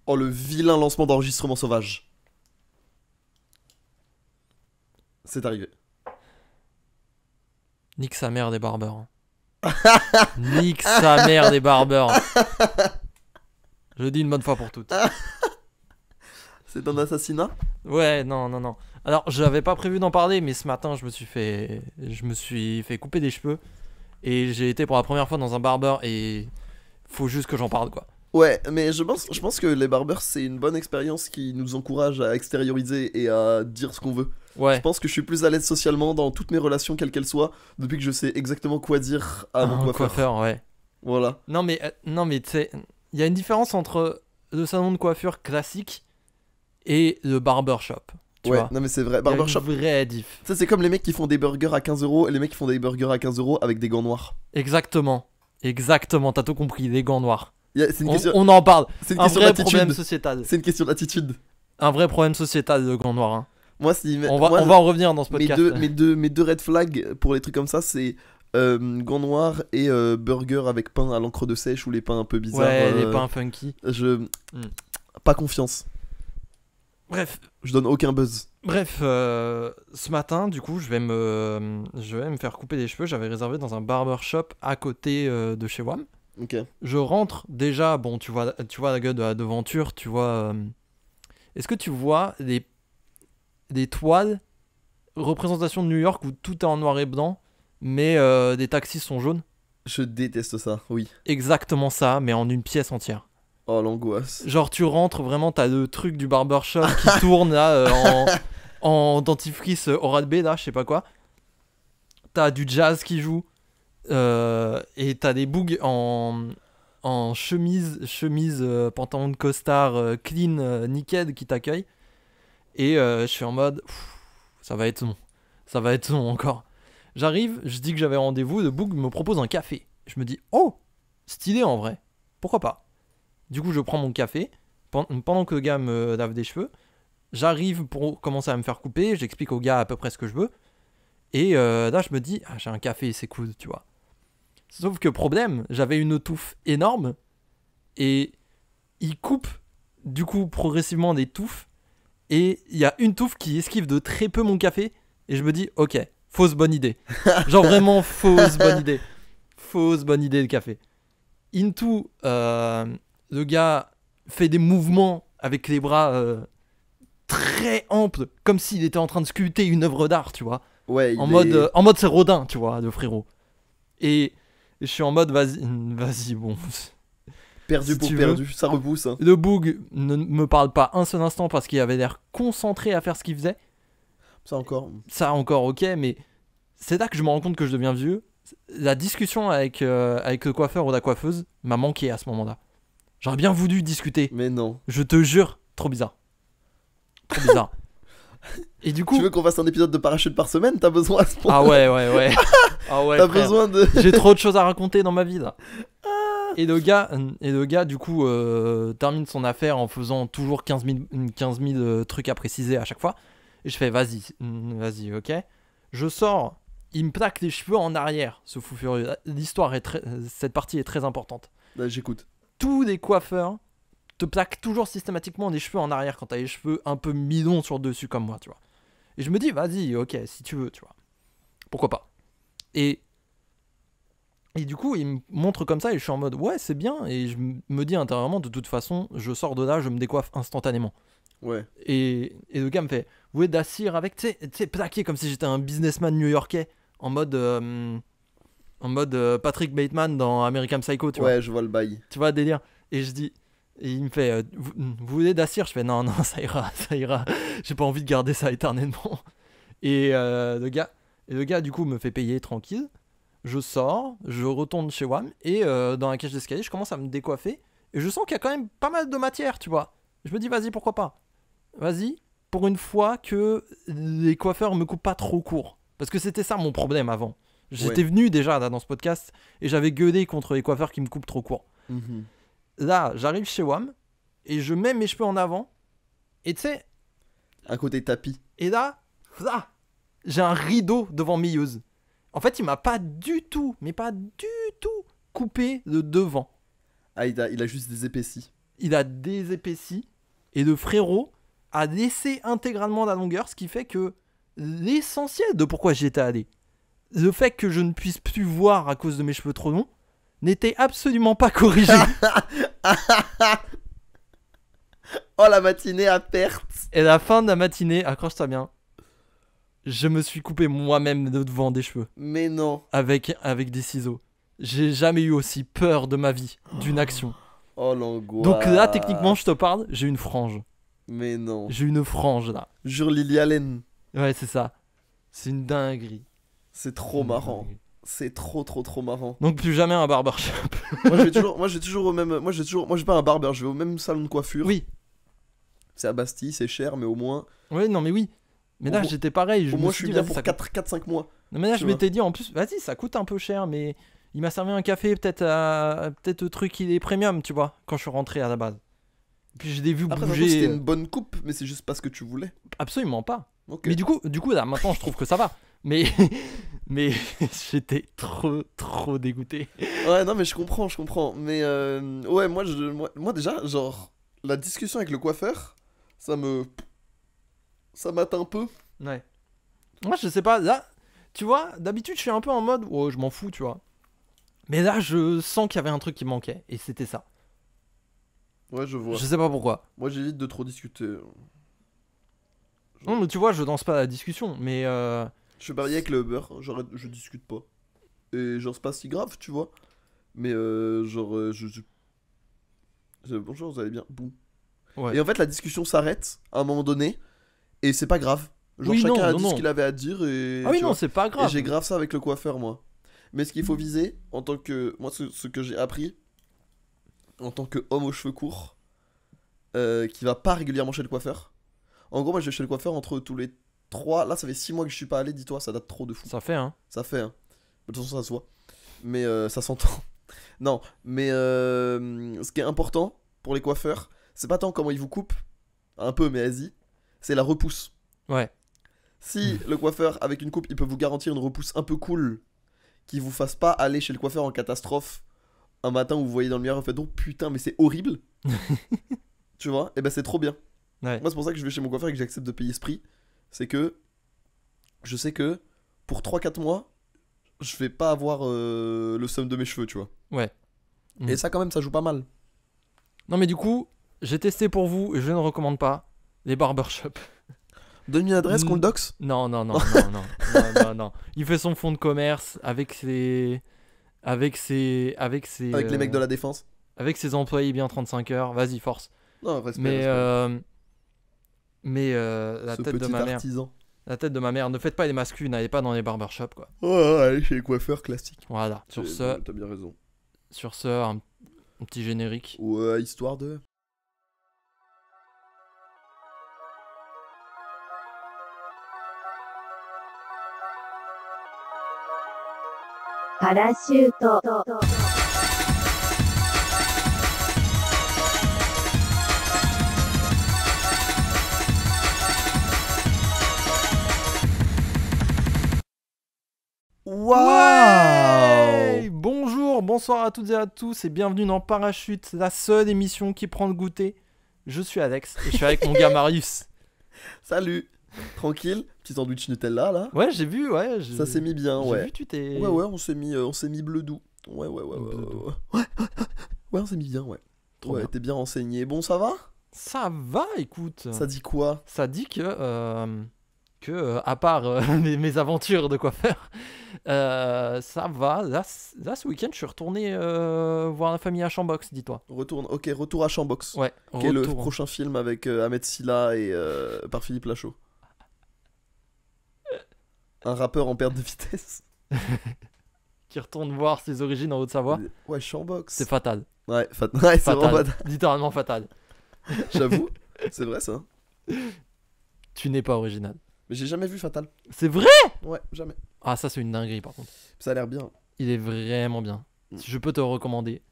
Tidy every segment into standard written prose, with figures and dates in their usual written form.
Oh, le vilain lancement d'enregistrement sauvage. C'est arrivé. Nique sa mère des barbeurs. Nique sa mère des barbeurs. Je le dis une bonne fois pour toutes. C'est un assassinat? Ouais, non. Alors, j'avais pas prévu d'en parler, mais ce matin, je me suis fait couper des cheveux. Et j'ai été pour la première fois dans un barbeur et faut juste que j'en parle, quoi. Ouais, mais je pense que les barbers, c'est une bonne expérience qui nous encourage à extérioriser et à dire ce qu'on veut. Je Ouais, pense que je suis plus à l'aise socialement dans toutes mes relations, quelles qu'elles soient, depuis que je sais exactement quoi dire à mon un coiffeur. ouais. Voilà. Non, mais tu sais, il y a une différence entre le salon de coiffure classique et le barbershop. Tu Ouais, vois, non mais c'est vrai. il y a une Barbershop, vraie diff. tu sais, c'est comme les mecs qui font des burgers à 15 € et les mecs qui font des burgers à 15 € avec des gants noirs. Exactement, t'as tout compris, les gants noirs. C'est une question, On en parle. c'est une Un question vrai problème d'attitude. sociétal. C'est une question d'attitude. Un vrai problème sociétal, le gant noir. Hein. Moi, si, On moi, va en revenir dans ce mes podcast. deux red flags pour les trucs comme ça, c'est gants noirs et burger avec pain à l'encre de sèche ou les pains un peu bizarres. Ouais, les pains funky. Pas confiance. Bref, Je donne aucun buzz. ce matin, du coup, je vais me faire couper les cheveux. J'avais réservé dans un barbershop à côté de chez WAM. Ok. Je rentre déjà, bon, tu vois la gueule de la devanture, tu vois. Est-ce que tu vois des toiles représentation de New York où tout est en noir et blanc, mais des taxis sont jaunes? Je déteste ça, oui. Exactement ça, mais en une pièce entière. Oh, l'angoisse. Genre, tu rentres vraiment, t'as le truc du barbershop qui tourne là en dentifrice Oral-B, là, je sais pas quoi. T'as du jazz qui joue. Et t'as des bougs en chemise, pantalon de costard clean, nickel qui t'accueillent. Et je suis en mode, ça va être long encore. J'arrive, je dis que j'avais rendez-vous, le boug me propose un café. Je me dis, oh, stylé en vrai, pourquoi pas. Du coup, je prends mon café pendant que le gars me lave des cheveux. J'arrive pour commencer à me faire couper, j'explique au gars à peu près ce que je veux. Et là, je me dis, ah, j'ai un café, c'est cool, tu vois. Sauf que problème, j'avais une touffe énorme et il coupe du coup progressivement des touffes et il y a une touffe qui esquive de très peu mon café et je me dis ok, fausse bonne idée. Genre vraiment fausse bonne idée. Fausse bonne idée de café. Into, le gars fait des mouvements avec les bras très amples comme s'il était en train de sculpter une œuvre d'art, tu vois. Ouais, En mode c'est Rodin, tu vois, de frérot. Et je suis en mode vas-y, bon. perdu si pour tu perdu, ça repousse. Hein. Le boug ne me parle pas un seul instant parce qu'il avait l'air concentré à faire ce qu'il faisait. Ça encore. Ça encore ok, mais c'est là que je me rends compte que je deviens vieux. La discussion avec le coiffeur ou la coiffeuse m'a manqué à ce moment-là. J'aurais bien voulu discuter. Mais non. Je te jure, trop bizarre. Trop bizarre. Et du coup... Tu veux qu'on fasse un épisode de parachute par semaine? T'as besoin à ce point? Ah ouais. Ah ouais, T'as frère. besoin de. J'ai trop de choses à raconter dans ma vie là. Et le gars du coup, termine son affaire en faisant toujours 15 000 trucs à préciser à chaque fois. Et je fais, vas-y, ok. Je sors, il me plaque les cheveux en arrière, ce fou furieux. Cette partie est très importante. Bah, j'écoute. Tous les coiffeurs te plaquent toujours systématiquement les cheveux en arrière quand t'as les cheveux un peu mi-longs sur le dessus comme moi, tu vois. Et je me dis, vas-y, ok, si tu veux, tu vois. Pourquoi pas. Et du coup, il me montre comme ça et je suis en mode ouais, c'est bien. Et je me dis intérieurement, de toute façon, je sors de là, je me décoiffe instantanément. Ouais. Et le gars me fait, vous voulez d'assir avec, tu sais, plaqué comme si j'étais un businessman new-yorkais en mode Patrick Bateman dans American Psycho, tu vois. Ouais, je vois le bail. Tu vois, délire. Et je dis, et il me fait, vous voulez d'assir? Je fais non, ça ira. J'ai pas envie de garder ça éternellement. Et le gars, du coup, me fait payer tranquille. Je sors, je retourne chez WAM et dans la cage d'escalier, je commence à me décoiffer et je sens qu'il y a quand même pas mal de matière, tu vois. Je me dis, vas-y, pourquoi pas? Vas-y, pour une fois que les coiffeurs me coupent pas trop court. Parce que c'était ça mon problème avant. J'étais venu déjà là dans ce podcast et j'avais gueulé contre les coiffeurs qui me coupent trop court. Mhm. Là, j'arrive chez WAM et je mets mes cheveux en avant et tu sais, À côté tapis. et là, j'ai un rideau devant Milleuse. En fait, il m'a pas du tout, mais pas du tout coupé de devant. Ah, il a juste des épaissis. il a désépaissi et le frérot a laissé intégralement la longueur, ce qui fait que l'essentiel de pourquoi j'y étais allé, le fait que je ne puisse plus voir à cause de mes cheveux trop longs, n'était absolument pas corrigé. Oh, la matinée à perte. Et à la fin de la matinée, accroche-toi bien, je me suis coupé moi-même le devant des cheveux Mais non. avec des ciseaux. J'ai jamais eu aussi peur de ma vie d'une action. Oh, l'angoisse. Donc là, techniquement, je te parle, j'ai une frange. Mais non. J'ai une frange là. Jure Lily Allen. Ouais, c'est ça. C'est une dinguerie. C'est trop marrant. C'est trop marrant. Donc plus jamais un barbershop. Moi je vais toujours au même. Moi je vais pas à un barber, je vais au même salon de coiffure. Oui. C'est à Bastille, c'est cher, mais au moins. Oui, non mais oui. Mais là, j'étais pareil. Au moins je suis bien pour ça 4-5 mois. Non mais là, tu je vois. m'étais dit en plus, vas-y, ça coûte un peu cher, mais il m'a servi un café, peut-être le truc il est premium, tu vois, quand je suis rentré à la base. Puis je l'ai vu Après, bouger. c'était une bonne coupe, mais c'est juste pas ce que tu voulais. Absolument pas. Ok. Mais du coup, là, maintenant, je trouve que ça va. Mais j'étais trop dégoûté. Ouais, non, mais je comprends. Mais ouais, moi déjà, genre, la discussion avec le coiffeur, ça m'atteint un peu. Ouais. Moi, je sais pas, là, tu vois, d'habitude, je suis un peu en mode, oh, je m'en fous, tu vois. Mais là, je sens qu'il y avait un truc qui manquait, et c'était ça. Ouais, je vois. Je sais pas pourquoi. Moi, j'évite de trop discuter. Non, mais tu vois, je danse pas à la discussion, mais Je suis marié avec le beurre, je discute pas. Et genre, c'est pas si grave, tu vois. Mais genre, bonjour, vous allez bien? Boum. ouais. Et en fait, la discussion s'arrête à un moment donné, et c'est pas grave. Genre, Oui, chacun non, a non, dit non. ce qu'il avait à dire, et. Ah oui, tu non, vois. c'est pas Et grave. j'ai grave ça avec le coiffeur, moi. Mais ce qu'il faut viser, en tant que. Moi, ce que j'ai appris, en tant qu'homme aux cheveux courts, qui va pas régulièrement chez le coiffeur. En gros, moi, je vais chez le coiffeur entre tous les 3. Là, ça fait 6 mois que je suis pas allé, dis-toi, ça date trop de fou. Ça fait, hein. Ça fait, hein. De toute façon, ça se voit. Mais ça s'entend. Non, mais ce qui est important pour les coiffeurs, c'est pas tant comment ils vous coupent, un peu, mais vas-y, c'est la repousse. Ouais. Si le coiffeur, avec une coupe, il peut vous garantir une repousse un peu cool, qui vous fasse pas aller chez le coiffeur en catastrophe un matin où vous voyez dans le miroir, vous faites donc putain, mais c'est horrible. Tu vois, et ben c'est trop bien. Ouais. Moi, c'est pour ça que je vais chez mon coiffeur et que j'accepte de payer ce prix. C'est que je sais que pour 3-4 mois, je vais pas avoir le somme de mes cheveux, tu vois. Ouais. Et ça, quand même, ça joue pas mal. Non, mais du coup, j'ai testé pour vous et je ne recommande pas les barbershops. Donne une adresse qu'on le doxe. Non. Non. Il fait son fonds de commerce avec ses. Avec les Mecs de la défense. Avec ses employés bien 35 heures. Vas-y, force. Non, respect. La Ce tête de petit ma mère. artisan. La tête de ma mère. Ne faites pas les masculins, n'allez pas dans les barbershops, quoi. Oh, allez chez les coiffeurs classiques. Voilà. Sur ce, T'as bien raison. un petit générique. Ouais, histoire de. Parachute. Ouais. Bonjour, bonsoir à toutes et à tous et bienvenue dans Parachute, la seule émission qui prend le goûter. Je suis Alex et je suis avec mon gars Marius. Salut. Tranquille. Petit sandwich Nutella là. Ouais, j'ai vu, ouais. Ça s'est mis bien, J'ai ouais. vu, tu t'es. Ouais, on s'est mis bleu doux. Ouais. Bleu doux. Ouais, on s'est mis bien, ouais. Trop Ouais, bien. t'es bien renseigné. Bon, ça va? Ça va, écoute. Ça dit quoi? Ça dit que à part mes aventures de coiffeur, ça va. Là, ce week-end, je suis retourné voir la famille à Chambox, dis-toi. Retour à Chambox. Ouais, Qui est le retour. prochain film avec Ahmed Silla et par Philippe Lachaud. Un rappeur en perte de vitesse. Qui retourne voir ses origines en Haute-Savoie. Ouais, Chambox. C'est fatal. Ouais, c'est vraiment Fatal. fatal. Littéralement fatal. J'avoue, c'est vrai ça. Tu n'es pas original. Mais j'ai jamais vu Fatal. C'est vrai? Ouais, jamais. Ah, ça, c'est une dinguerie, par contre. Ça a l'air bien. Il est vraiment bien. Si je peux te le recommander.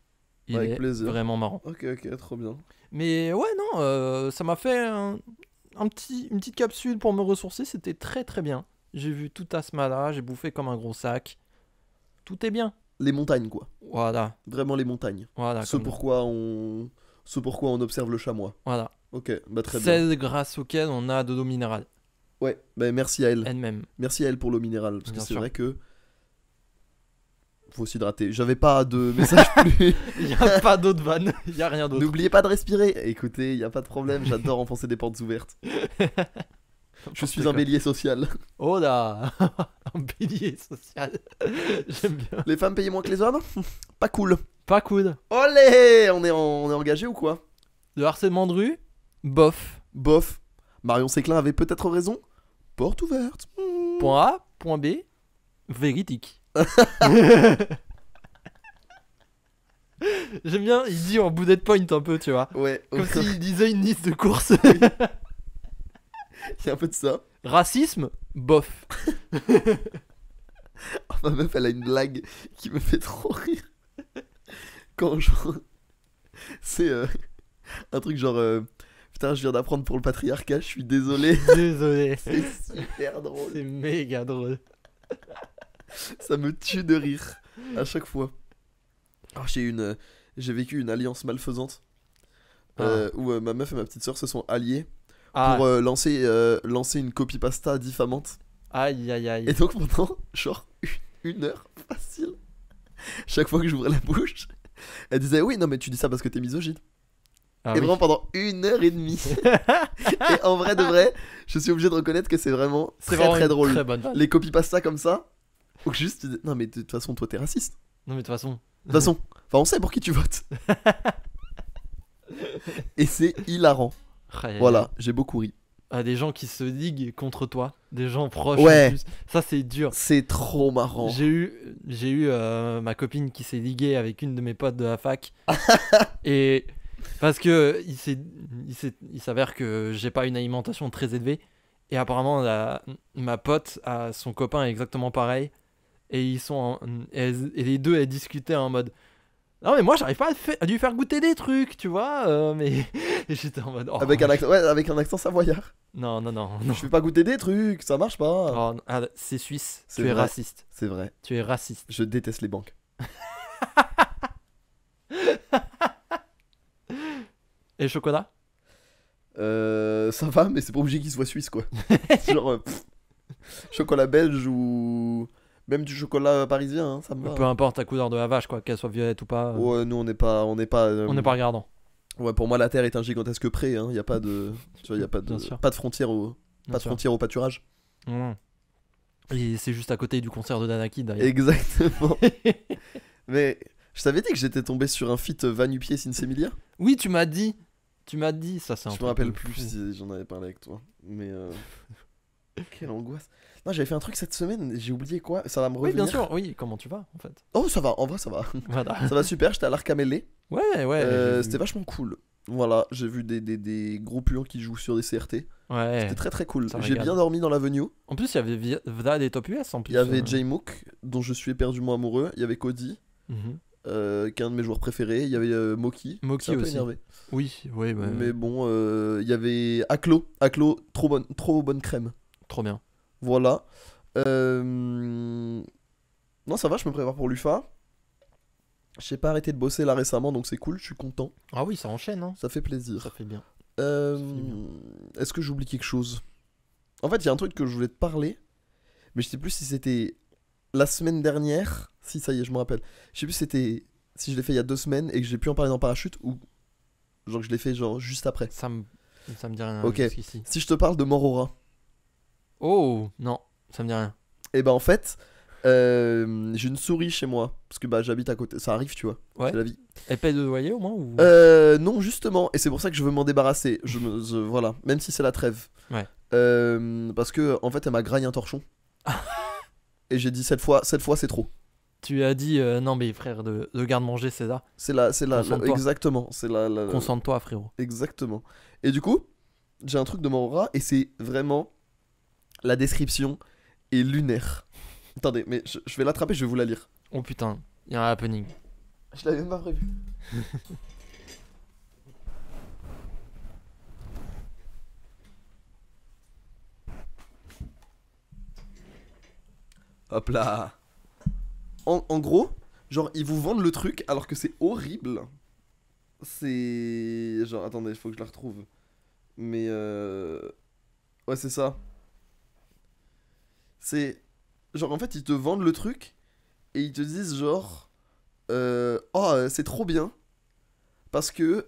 Il Avec est plaisir. vraiment marrant. Ok, trop bien. Mais ouais, non, ça m'a fait une petite capsule pour me ressourcer. C'était très très bien. J'ai vu tout Asmala, j'ai bouffé comme un gros sac. Tout est bien. Les montagnes, quoi. Voilà, Vraiment les montagnes. voilà. Ce comme- pourquoi on ce pourquoi on observe le chamois. Voilà. Ok, bah très bien. Celle grâce auquel on a de l'eau minérale Ouais, bah merci à elle. elle-même. Merci à elle pour l'eau minérale. Parce que Bien c'est sûr. vrai que. Faut s'hydrater. J'avais pas de message plus. Il y a pas d'autre vanne, il y a rien d'autre. N'oubliez pas de respirer. Écoutez, y a pas de problème, j'adore enfoncer des portes ouvertes. Je suis un bélier social. Oh là, un bélier social. J'aime bien. Les femmes payent moins que les hommes? Pas cool. Pas cool. Olé, on est engagé ou quoi? Le harcèlement de rue, bof. Bof. Marion Séclin avait peut-être raison. Porte ouverte. Point A, point B, véridique. J'aime bien, il dit en bullet point un peu, tu vois. Ouais, Comme s'il disait une liste de courses. il y a un peu de ça. Racisme, bof. Ma meuf, elle a une blague qui me fait trop rire. Quand genre. C'est un truc genre. Putain, je viens d'apprendre pour le patriarcat, je suis désolé. Désolé. C'est super drôle. C'est méga drôle. Ça me tue de rire à chaque fois. Alors, j'ai vécu une alliance malfaisante où ma meuf et ma petite soeur se sont alliés Ah, pour lancer une copypasta diffamante. aïe aïe aïe. Et donc pendant genre une heure facile, chaque fois que j'ouvrais la bouche, elle disait oui non mais tu dis ça parce que t'es misogyne. Ah Et oui. vraiment pendant 1 heure et demie. Et en vrai de vrai, je suis obligé de reconnaître que c'est vraiment C'est très vraiment très une drôle. Très bonne vanne. Les copypasta comme ça, ou juste tu dis, non mais de toute façon toi t'es raciste. Non mais de toute façon. De toute façon, enfin on sait pour qui tu votes. Et c'est hilarant. Aïe, aïe, Voilà, aïe. j'ai beaucoup ri. Ah, des gens qui se liguent contre toi, des gens proches Ouais. en plus. Ça c'est dur. C'est trop marrant. J'ai eu ma copine qui s'est liguée avec une de mes potes de la fac. Et parce que il s'avère que j'ai pas une alimentation très élevée. Et apparemment ma pote a son copain exactement pareil. Et ils sont et les deux elles discutaient en mode non mais moi j'arrive pas à lui faire goûter des trucs, tu vois, mais et j'étais en mode oh, Avec un accent savoyard. non. Je fais pas goûter des trucs, ça marche pas. Oh, c'est suisse, C'est tu es vrai. raciste. C'est vrai, Tu es raciste. je déteste les banques. Et le chocolat? Ça va, mais c'est pas obligé qu'il soit suisse quoi. Genre chocolat belge ou même du chocolat parisien, hein, ça me va. Peu importe la couleur de la vache, quoi, qu'elle soit violette ou pas. Ouais, nous on n'est pas On n'est pas regardant. Ouais, pour moi la terre est un gigantesque pré, hein. Y a pas de tu vois, y a pas de Bien sûr. pas de frontière Bien sûr. au pâturage. Non. Et c'est juste à côté du concert de Danaki d'ailleurs. Exactement. Mais je t'avais dit que j'étais tombé sur un feat Vanupier Sinsemilia. Oui, tu m'as dit. Ça c'est un Je me truc rappelle de plus fou. si j'en avais parlé avec toi. Mais quelle angoisse. Non, j'avais fait un truc cette semaine, j'ai oublié quoi. Ça va me Oui, revenir. bien sûr. Oui, comment tu vas en fait? Oh, ça va, en vrai ça va. Voilà. Ça va super, j'étais à l'Arcamélé. Ouais. j'ai vu. C'était vachement cool. Voilà, j'ai vu des gros puants qui jouent sur des CRT. Ouais. C'était très très cool. Ça J'ai régale. bien dormi dans l'avenue. En plus, il y avait Vlad et Top US en plus. Il y avait J-Mook, dont je suis éperdument amoureux. Il y avait Cody, Mhm. qui est un de mes joueurs préférés. Il y avait Moki. Moki C'est un peu aussi. énervé. Oui, ouais. Mais bon, il y avait Aklo, trop bonne crème. Trop bien. Voilà. Non, ça va, je me prépare pour l'UFA. J'ai pas arrêté de bosser là récemment, donc c'est cool, je suis content. Ah oui, ça enchaîne, hein. Ça fait plaisir. Ça fait bien. Euh, Est-ce que j'oublie quelque chose? En fait, il y a un truc que je voulais te parler, mais je sais plus si c'était la semaine dernière. Si, ça y est, je me rappelle. Je sais plus si je l'ai fait il y a 2 semaines et que j'ai pu en parler dans Parachute ou genre que je l'ai fait genre juste après. Ça me dit rien Ok. jusqu'ici. Si je te parle de Morora, Oh non, ça me dit rien. et ben en fait, j'ai une souris chez moi parce que bah j'habite à côté. Ça arrive, tu vois. Ouais. C'est la vie. Elle paye de loyer au moins ou... Non, justement, et c'est pour ça que je veux m'en débarrasser. Voilà, même si c'est la trêve. Ouais. Parce que en fait, elle m'a graillé un torchon. Et j'ai dit cette fois c'est trop. Tu as dit non mais frère de garde-manger c'est ça. C'est la, Concentre-toi. exactement, c'est la. Concentre-toi frérot. Exactement. Et du coup, j'ai un truc de Morora et c'est vraiment la description est lunaire. Attendez, mais je vais l'attraper, je vais vous la lire. Oh putain, il y a un happening. Je l'avais même pas prévu. Hop là. En gros, genre ils vous vendent le truc alors que c'est horrible. c'est... Genre, attendez, il faut que je la retrouve. Mais ouais, c'est ça. C'est... Genre, en fait, ils te vendent le truc et ils te disent genre... Oh, c'est trop bien. Parce que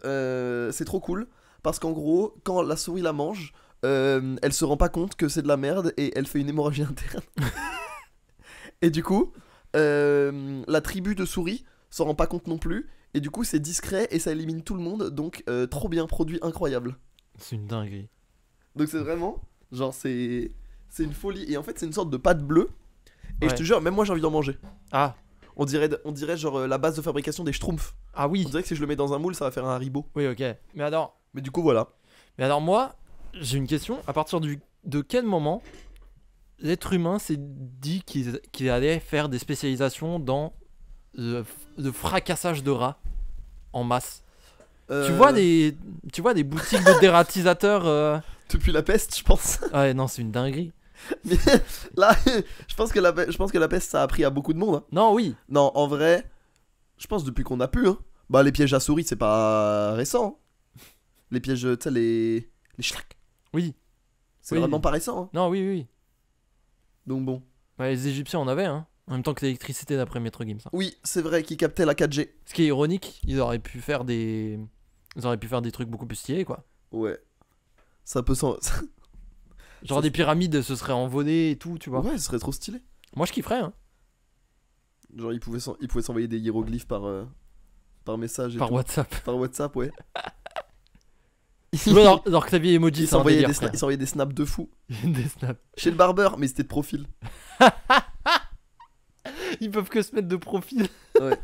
c'est trop cool. Parce qu'en gros, quand la souris la mange, elle se rend pas compte que c'est de la merde et elle fait une hémorragie interne. Et du coup, la tribu de souris s'en rend pas compte non plus. Et du coup, c'est discret et ça élimine tout le monde. Donc, trop bien, produit incroyable. C'est une dinguerie. Donc, c'est vraiment, genre, c'est une folie. Et en fait, c'est une sorte de pâte bleue. Et je Ouais. te jure, même moi, j'ai envie d'en manger. Ah, On dirait genre la base de fabrication des Schtroumpfs. ah On oui. dirait que si je le mets dans un moule, ça va faire un Haribo. Oui, ok. Mais du coup, voilà. Mais alors moi, j'ai une question. À partir de quel moment l'être humain s'est dit qu'il allait faire des spécialisations dans le fracassage de rats en masse? Euh, Tu vois des boutiques de dératisateurs Depuis la peste, je pense. Ouais, non, c'est une dinguerie. Mais là, je pense que la peste, ça a appris à beaucoup de monde. Hein. Non, oui. Non, en vrai, je pense depuis qu'on a pu. Hein. Bah, les pièges à souris, c'est pas récent. Hein. Les pièges, tu sais, les schlack. Oui. C'est Oui. vraiment pas récent. Hein. Non, oui, oui. Donc bon. Bah, les Égyptiens en avaient, hein. En même temps que l'électricité d'après Maître Gims. Hein. Oui, c'est vrai qu'ils captaient la 4G. Ce qui est ironique, ils auraient pu faire des trucs beaucoup plus stylés, quoi. Ouais. Ça peut s'en... Genre Ça, des pyramides se seraient envolées et tout, tu vois. Ouais, ce serait trop stylé. Moi, je kifferais, hein. Genre, ils pouvaient s'envoyer des hiéroglyphes par message et Par tout. WhatsApp. Par WhatsApp, ouais. Tu vois, leur clavier emoji, Ils c'est un s'envoyaient délire, des, frère. ils s'envoyaient des snaps de fou. Des snaps. Chez le barbeur, mais c'était de profil. Ils peuvent que se mettre de profil. Ouais.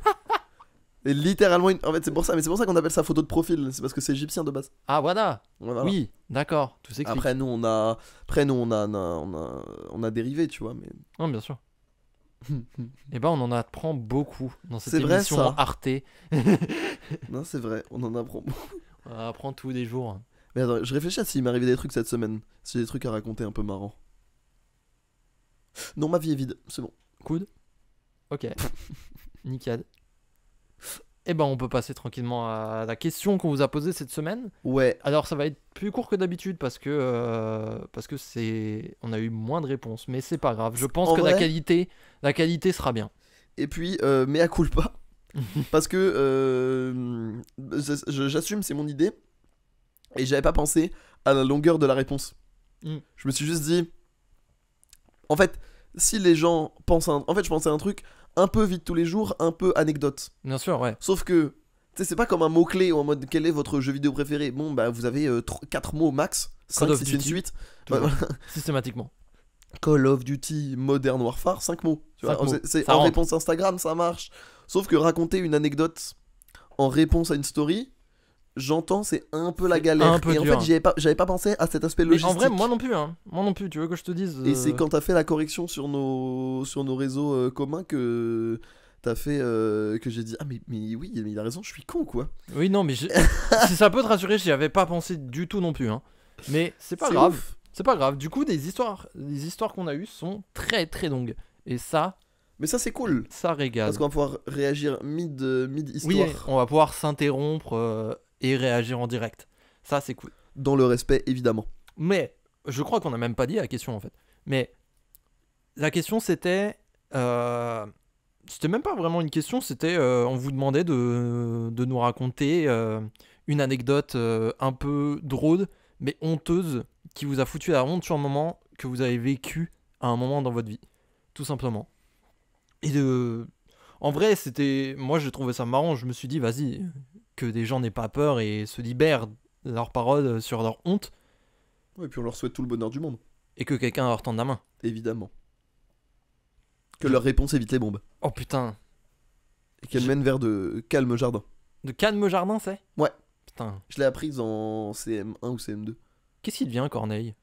Et littéralement, en fait, c'est pour ça qu'on appelle ça photo de profil. C'est parce que c'est égyptien de base. Ah, voilà. Voilà. Oui, d'accord. Tout s'explique. Après, nous, on a dérivé, tu vois. Mais Non, bien sûr. Et ben, on en apprend beaucoup dans cette C'est vrai, émission ça. Arte. non, c'est vrai, on en apprend. On apprend tous les jours. Mais attends, je réfléchis à s'il m'est arrivé des trucs cette semaine. Si j'ai des trucs à raconter un peu marrants. Non, ma vie est vide, c'est bon. Coude. Ok. Nickel. Et ben, on peut passer tranquillement à la question qu'on vous a posée cette semaine. Ouais, Alors, ça va être plus court que d'habitude parce que on a eu moins de réponses, mais c'est pas grave. Je pense En que vrai- la qualité sera bien. et puis, mea culpa. Parce que j'assume, c'est mon idée. Et j'avais pas pensé à la longueur de la réponse. Mm. Je me suis juste dit. En fait, si les gens pensent à en fait, je pensais à un truc un peu vite tous les jours, un peu anecdote. Bien sûr, ouais. Sauf que, tu sais, c'est pas comme un mot-clé ou en mode quel est votre jeu vidéo préféré. Bon, bah, vous avez 4 mots max. 5 Call of si c'est une Duty. suite. Toujours. Ouais, voilà. Systématiquement. Call of Duty Modern Warfare, 5 mots. Tu vois, 5 mots. c'est Ça en rentre. réponse Instagram, ça marche. Sauf que raconter une anecdote en réponse à une story, j'entends, c'est un peu la C'est galère. un peu Et en dur. fait, j'avais pas pensé à cet aspect Mais logistique. en vrai, moi non plus, hein. Moi non plus, tu veux que je te dise. Et c'est quand t'as fait la correction sur nos réseaux communs que t'as fait que j'ai dit ah mais oui mais il a raison, je suis con quoi. Oui, non, mais si ça peut te rassurer, j'y avais pas pensé du tout non plus, hein. Mais c'est pas grave. Ouf. C'est pas grave. Du coup, les histoires qu'on a eues sont très très longues. Et ça Mais ça c'est cool régale. parce qu'on va pouvoir réagir mid Oui, histoire on va pouvoir s'interrompre et réagir en direct. Ça, c'est cool. dans le respect évidemment. Mais je crois qu'on a même pas dit la question en fait. Mais la question c'était même pas vraiment une question, c'était on vous demandait de nous raconter une anecdote un peu drôle mais honteuse qui vous a foutu la honte sur un moment que vous avez vécu à un moment dans votre vie, tout simplement. Et en vrai, moi j'ai trouvé ça marrant, je me suis dit vas-y, que des gens n'aient pas peur et se libèrent de leurs paroles sur leur honte Ouais, et puis on leur souhaite tout le bonheur du monde et que quelqu'un leur tende la main. évidemment. Que leur réponse évite les bombes Oh putain, et qu'elle mène vers de calmes jardins. de calme jardin c'est? Ouais. Putain, Je l'ai apprise en CM1 ou CM2. qu'est-ce qu'il devient Corneille?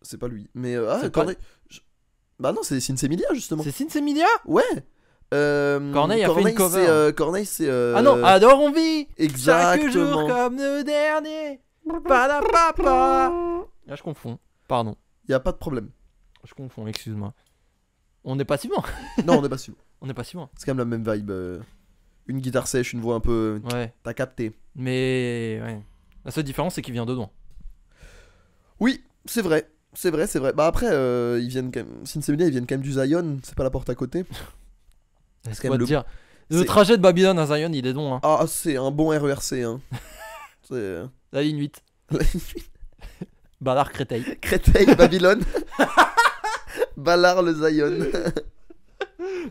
C'est pas lui. Mais C'est pas- Corneille. Bah non, c'est Sinsemilia justement. C'est Sinsemilia? Ouais. Corneille a fait une cover. Corneille, c'est. Ah non, alors on vit chaque jour Exactement. comme le dernier. Padapapa. Là je confonds, pardon. Y a pas de problème. Je confonds, excuse-moi. On n'est pas si loin. Non, on est pas sûr. On n'est pas si loin. C'est quand même la même vibe. une guitare sèche, une voix un peu. Ouais. T'as capté. Mais ouais. La seule différence, c'est qu'il vient dedans. Oui, c'est vrai. C'est vrai, c'est vrai. Bah après, ils viennent quand même. Sinsemilia, ils viennent quand même du Zion, c'est pas la porte à côté. C'est quand quoi même te dire. Le c'est- trajet de Babylone à Zion, il est long. Hein. Ah, c'est un bon RERC, hein. C'est. La ligne 8. Ballard Créteil. Créteil, Babylone. Ballard le Zion.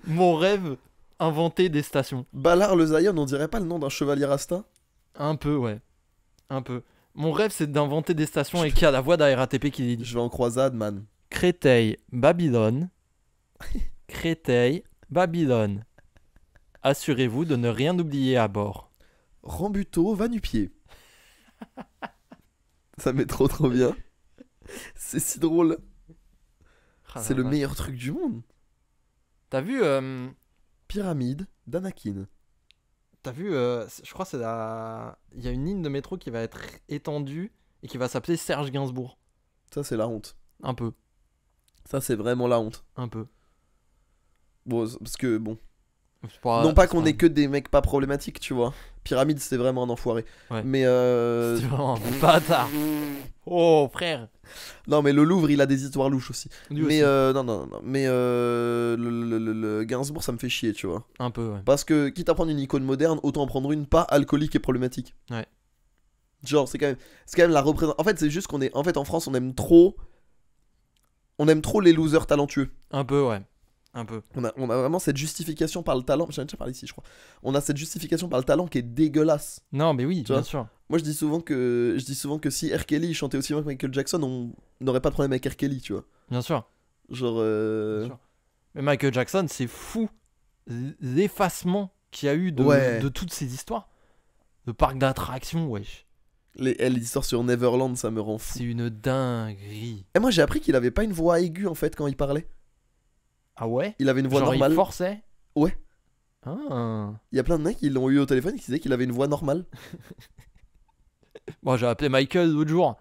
Mon rêve, inventer des stations. Ballard le Zion, on dirait pas le nom d'un chevalier Rasta? Un peu, ouais. Un peu. Mon rêve, c'est d'inventer des stations et qu'il y a la voix d'un RATP qui dit Je vais en croisade, man. Créteil, Babylone. Créteil, Babylone. Assurez-vous de ne rien oublier à bord. Rambuteau, va-nu-pied. Ça met trop bien. C'est si drôle. Ah, C'est la le vache. meilleur truc du monde. T'as vu, Pyramide d'Anakin. je crois que c'est la... Il y a une ligne de métro qui va être étendue et qui va s'appeler Serge Gainsbourg. Ça, c'est la honte. Un peu, Ça, c'est vraiment la honte. un peu. Bon, parce que, bon. C'est pas- non pas c'est qu'on pas- ait que des mecs pas problématiques, tu vois. Pyramide, c'est vraiment un enfoiré. Ouais. Mais, C'est vraiment un bâtard. Oh, frère. non, mais le Louvre, il a des histoires louches aussi. Lui Mais, aussi. non. Mais, le Gainsbourg, ça me fait chier, tu vois. Un peu, ouais. Parce que, quitte à prendre une icône moderne, autant en prendre une pas alcoolique et problématique. Ouais. Genre, c'est quand même la représentation. En fait, c'est juste qu'on est. En fait, en France, on aime trop. On aime trop les losers talentueux. Un peu, ouais. Un peu. On a vraiment cette justification par le talent. J'en ai déjà parlé ici, je crois. On a cette justification par le talent qui est dégueulasse. Non, mais oui, Tu bien vois. sûr. Moi, je dis souvent que si R. Kelly chantait aussi bien que Michael Jackson, on n'aurait pas de problème avec R. Kelly, tu vois. Bien sûr. Genre. Bien sûr. Mais Michael Jackson, c'est fou l'effacement qu'il y a eu Ouais. de toutes ces histoires. Le parc d'attractions, wesh. Les histoires sur Neverland, ça me rend fou. C'est une dinguerie. Et moi, j'ai appris qu'il avait pas une voix aiguë en fait quand il parlait. Ah ouais? Il avait une voix Genre, normale. il forçait? Ouais. Ah. Il y a plein de mecs qui l'ont eu au téléphone et qui disaient qu'il avait une voix normale. Bon, j'ai appelé Michael l'autre jour.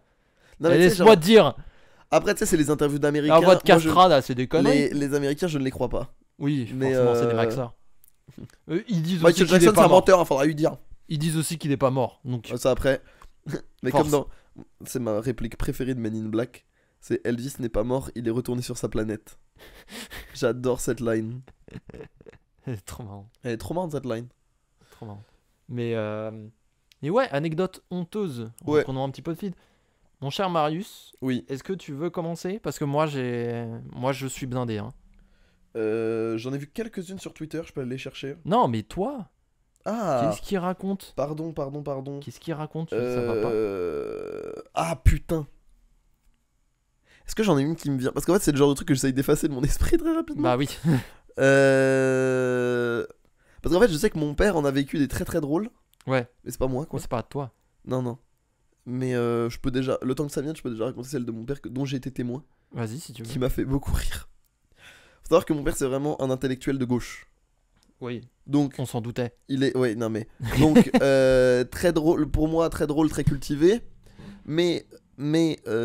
Non, Et mais tu sais, laisse-moi genre- te dire. Après, tu sais, c'est les interviews d'Américains. La voix de Moi, je- Castra, là, c'est des conneries. les Américains, je ne les crois pas. Oui, Mais, forcément, c'est des maxeurs. Ils disent aussi Michael qu'il est Jackson, c'est pas un mort. menteur, il faudra lui dire. Ils disent aussi qu'il est pas mort. Donc, Ça après. Mais Force. comme dans. C'est ma réplique préférée de Men in Black. C'est Elvis n'est pas mort, il est retourné sur sa planète. J'adore cette line. c'est trop marrant. Elle est trop marrante cette line. Trop marrant. Mais ouais, anecdote honteuse. En Ouais. prenant un petit peu de feed. Mon cher Marius, Oui. est-ce que tu veux commencer? Parce que moi, je suis blindé. Hein. J'en ai vu quelques-unes sur Twitter, je peux aller les chercher. Non, mais toi, Ah qu'est-ce qu'il raconte? Pardon. Qu'est-ce qu'il raconte? Ça va pas. Ah putain. Est-ce que j'en ai une qui me vient? Parce qu'en fait, c'est le genre de truc que j'essaye d'effacer de mon esprit très rapidement. Bah oui. Parce qu'en fait, je sais que mon père en a vécu des très très drôles. Ouais, Mais c'est pas moi, mais quoi. c'est pas à toi. Non. Mais je peux déjà. Le temps que ça vienne, je peux déjà raconter celle de mon père dont j'ai été témoin. Vas-y, si tu veux. Qui m'a fait beaucoup rire. Faut savoir que mon père, c'est vraiment un intellectuel de gauche. Oui, Donc, on s'en doutait. il est. Ouais, non, mais. Donc, très drôle, pour moi, très drôle, très cultivé. Mais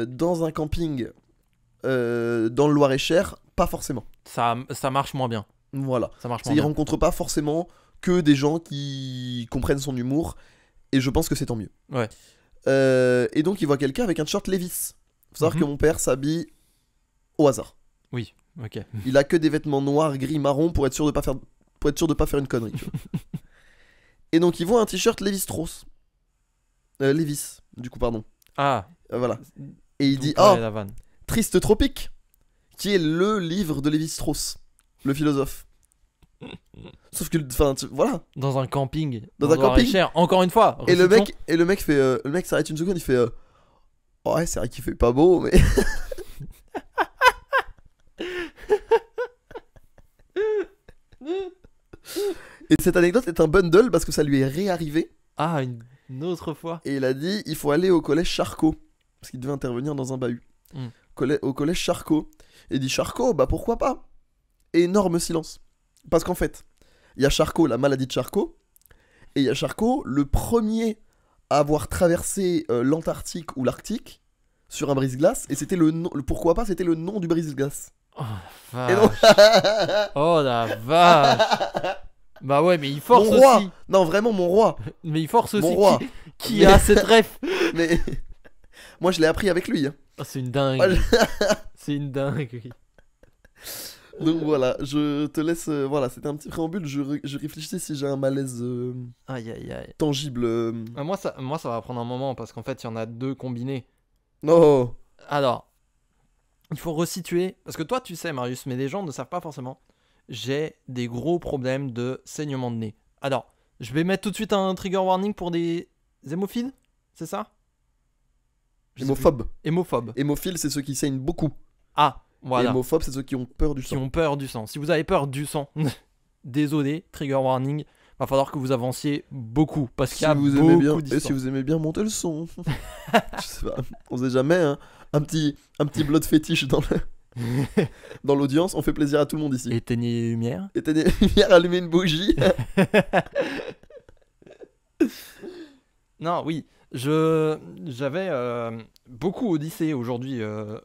dans un camping dans le Loir-et-Cher, pas forcément. Ça marche moins bien. Voilà. Ça marche Il moins bien. rencontre pas forcément que des gens qui comprennent son humour. Et je pense que c'est tant mieux. Ouais. Et donc, il voit quelqu'un avec un t-shirt Levi's. Faut savoir Mhm. que mon père s'habille au hasard. Oui, ok. Il a que des vêtements noirs, gris, marron pour être sûr de pas faire une connerie. tu vois. Et donc il voit un t-shirt Levi Strauss. Levis, du coup pardon. Ah, Voilà. Et il dit oh oh, la vanne. Triste Tropique, qui est le livre de Levi Strauss, le philosophe. Sauf que enfin voilà. Dans un camping. Dans un camping. Loir-et-Cher. Encore une fois. Et le restituons. mec fait le mec s'arrête une seconde, il fait ouais, c'est vrai qu'il fait pas beau mais Et cette anecdote est un bundle parce que ça lui est réarrivé. Ah, une autre fois. Et il a dit il faut aller au collège Charcot. Parce qu'il devait intervenir dans un bahut. Mm. Au collège Charcot. Et il dit Charcot, bah pourquoi pas. Énorme silence. Parce qu'en fait, il y a Charcot, la maladie de Charcot. Et il y a Charcot, le premier à avoir traversé l'Antarctique ou l'Arctique sur un brise-glace. Et c'était le nom, pourquoi pas, c'était le nom du brise-glace. Oh Et la donc, vache. Oh la vache. Bah ouais, mais il force Mon roi. aussi. Non, vraiment, mon roi. Mais il force aussi. Mon roi. Qui a cette ref. Mais moi, je l'ai appris avec lui. Hein. Oh, c'est une dingue. Moi, C'est une dingue. Donc voilà, je te laisse. Voilà, c'était un petit préambule. Je réfléchissais si j'ai un malaise Aïe aïe aïe. tangible. Moi, ça va prendre un moment parce qu'en fait, il y en a deux combinés. Non. Alors, il faut resituer. Parce que toi, tu sais, Marius, mais les gens ne savent pas forcément. J'ai des gros problèmes de saignement de nez. Alors, je vais mettre tout de suite un trigger warning pour des hémophiles. C'est ça? Je sais Hémophobe. plus. Hémophobe. Hémophile, c'est ceux qui saignent beaucoup. Ah, voilà. Hémophobe, c'est ceux qui ont peur du Qui sang. ont peur du sang. Si vous avez peur du sang, désolé, trigger warning. Va falloir que vous avanciez beaucoup parce qu'il y a vous aimez bien, beaucoup et si d'histoires. vous aimez bien monter le son. Je sais pas, on sait jamais, hein. Un petit blood fétiche dans l'audience, on fait plaisir à tout le monde ici. Éteignez les lumières. Éteignez les lumières, allumez une bougie. Non, oui, j'avais beaucoup au lycée aujourd'hui.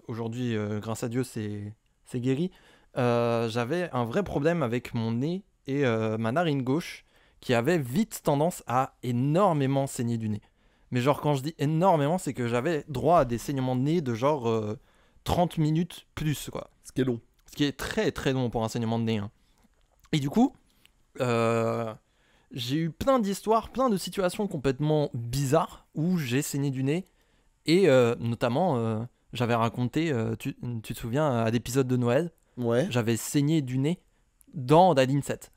Aujourd'hui, grâce à Dieu, c'est guéri. J'avais un vrai problème avec mon nez et ma narine gauche qui avait vite tendance à énormément saigner du nez. Mais genre, quand je dis énormément, c'est que j'avais droit à des saignements de nez de genre 30 minutes plus, quoi. Ce qui est long. Ce qui est très très long pour un saignement de nez. Hein. Et du coup, j'ai eu plein d'histoires, plein de situations complètement bizarres où j'ai saigné du nez. Et notamment, j'avais raconté, tu te souviens, à l'épisode de Noël, Ouais. j'avais saigné du nez dans la ligne 7.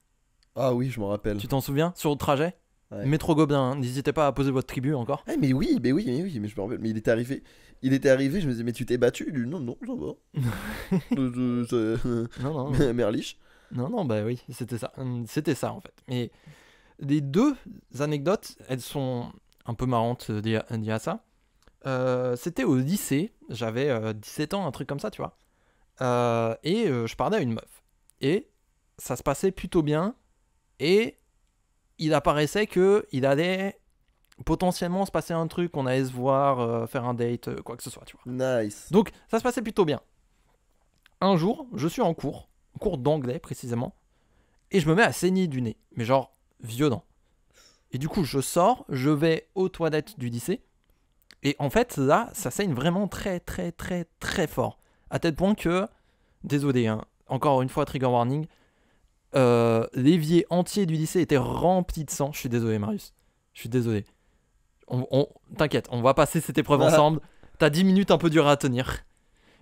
Ah oui, je m'en rappelle. Tu t'en souviens? Sur le trajet? Ouais. Métro Gobelin, hein. N'hésitez pas à poser votre tribu encore. Ah, mais oui, mais je me rappelle. Mais il était arrivé, je me disais, mais tu t'es battu? Il dit, non, non, ça va. Non, Merliche. non, bah oui, c'était ça en fait. Mais les deux anecdotes, elles sont un peu marrantes liées à ça. C'était au lycée, j'avais 17 ans, un truc comme ça, tu vois. Et je parlais à une meuf. Et ça se passait plutôt bien. Et il apparaissait qu'il allait potentiellement se passer un truc, on allait se voir, faire un date, quoi que ce soit, tu vois. Nice. Donc ça se passait plutôt bien. Un jour, je suis en cours d'anglais précisément, et je me mets à saigner du nez, mais genre violent. Et du coup, je sors, je vais aux toilettes du lycée, et en fait, là, ça saigne vraiment très très très très fort. À tel point que, désolé, hein, encore une fois, trigger warning, l'évier entier du lycée était rempli de sang. Je suis désolé, Marius. Je suis désolé. T'inquiète, on va passer cette épreuve ensemble. T'as 10 minutes un peu dur à tenir.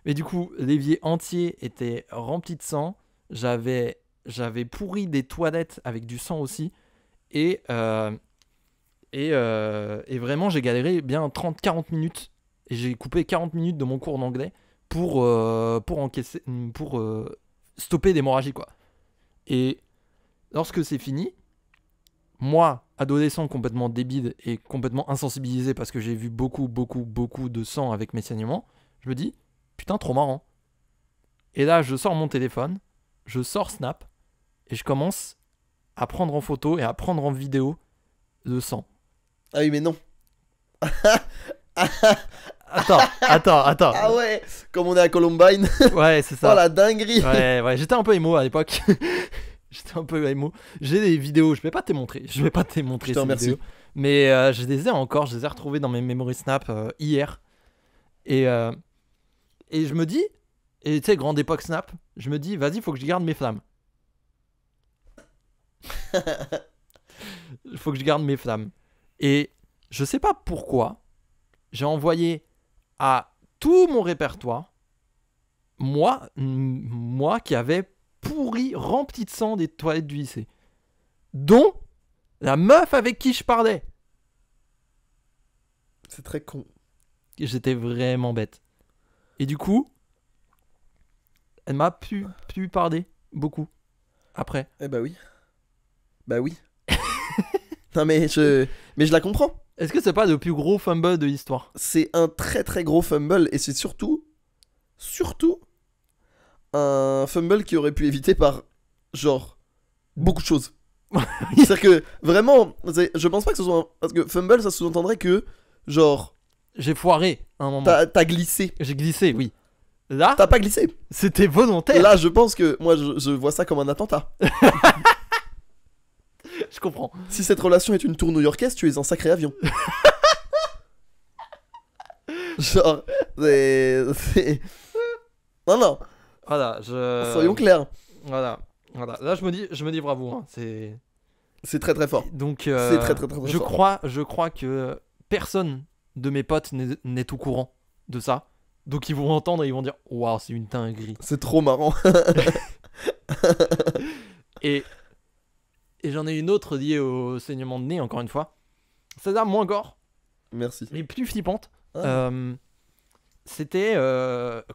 Mais du coup, l'évier entier était rempli de sang. J'avais pourri des toilettes avec du sang aussi. Et vraiment, j'ai galéré bien 30-40 minutes. Et j'ai coupé 40 minutes de mon cours d'anglais pour stopper l'hémorragie, quoi. Et lorsque c'est fini, moi, adolescent complètement débile et complètement insensibilisé parce que j'ai vu beaucoup de sang avec mes saignements, je me dis, putain, trop marrant. Et là, je sors mon téléphone, je sors Snap, et je commence à prendre en photo et à prendre en vidéo le sang. Ah oui, mais non. Attends. Ah ouais, comme on est à Columbine. Ouais, c'est ça. Oh la dinguerie. Ouais, j'étais un peu émo à l'époque. J'étais un peu émo. J'ai des vidéos, je vais pas te montrer. Je te remercie. vidéos. Mais je les ai encore, je les ai retrouvées dans mes memory snap hier. Et je me dis, et tu sais, grande époque snap, je me dis, vas-y, faut que je garde mes flammes. Faut que je garde mes flammes. Et je sais pas pourquoi, j'ai envoyé à tout mon répertoire, moi qui avait pourri, rempli de sang des toilettes du lycée, dont la meuf avec qui je parlais. C'est très con. J'étais vraiment bête. Et du coup, elle m'a pu parler beaucoup après. Eh bah oui. Bah oui. Non mais je la comprends. Est-ce que c'est pas le plus gros fumble de l'histoire? C'est un très très gros fumble et c'est surtout un fumble qui aurait pu éviter par genre beaucoup de choses. C'est-à-dire que vraiment, je pense pas que ce soit parce que fumble ça sous-entendrait que genre j'ai foiré à un moment. T'as glissé. J'ai glissé, oui. Là, T'as pas glissé. c'était volontaire. Là, je pense que moi je vois ça comme un attentat. Je comprends. Si cette relation est une tour new-yorkaise, tu es un sacré avion. Genre, c'est... Non, non, Voilà, soyons clairs. Voilà. Là, je me dis bravo. Hein. C'est très très fort. Donc, C'est très très très, très je fort. crois que personne de mes potes n'est au courant de ça. Donc, ils vont entendre et ils vont dire waouh, c'est une dinguerie. C'est trop marrant. Et j'en ai une autre liée au saignement de nez, encore une fois. C'est-à-dire moins gore, Merci. mais plus flippante. Ah. C'était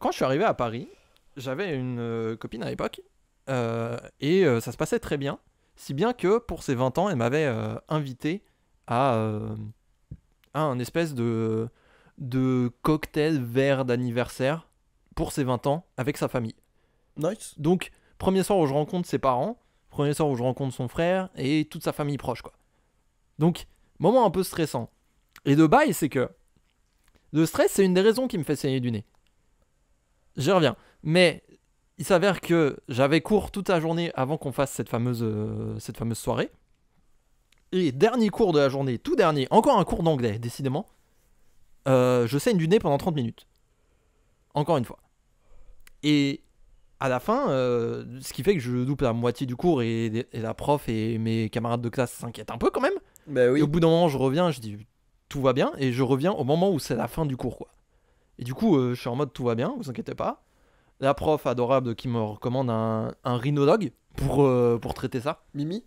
quand je suis arrivé à Paris, j'avais une copine à l'époque et ça se passait très bien, si bien que pour ses 20 ans, elle m'avait invité à un espèce de cocktail verre d'anniversaire pour ses 20 ans avec sa famille. Nice. Donc, premier soir où je rencontre ses parents, premier soir où je rencontre son frère et toute sa famille proche, quoi. Donc, moment un peu stressant. Et de bail, c'est que le stress, c'est une des raisons qui me fait saigner du nez. J'y reviens. Mais il s'avère que j'avais cours toute la journée avant qu'on fasse cette fameuse soirée. Et dernier cours de la journée, tout dernier, encore un cours d'anglais, décidément. Je saigne du nez pendant 30 minutes. Encore une fois. Et à la fin, ce qui fait que je loupe la moitié du cours et la prof et mes camarades de classe s'inquiètent un peu quand même. Bah oui. Et au bout d'un moment, je reviens, je dis tout va bien, et je reviens au moment où c'est la fin du cours, quoi. Et du coup, je suis en mode tout va bien, vous inquiétez pas. La prof adorable qui me recommande un rhinologue pour traiter ça. Mimi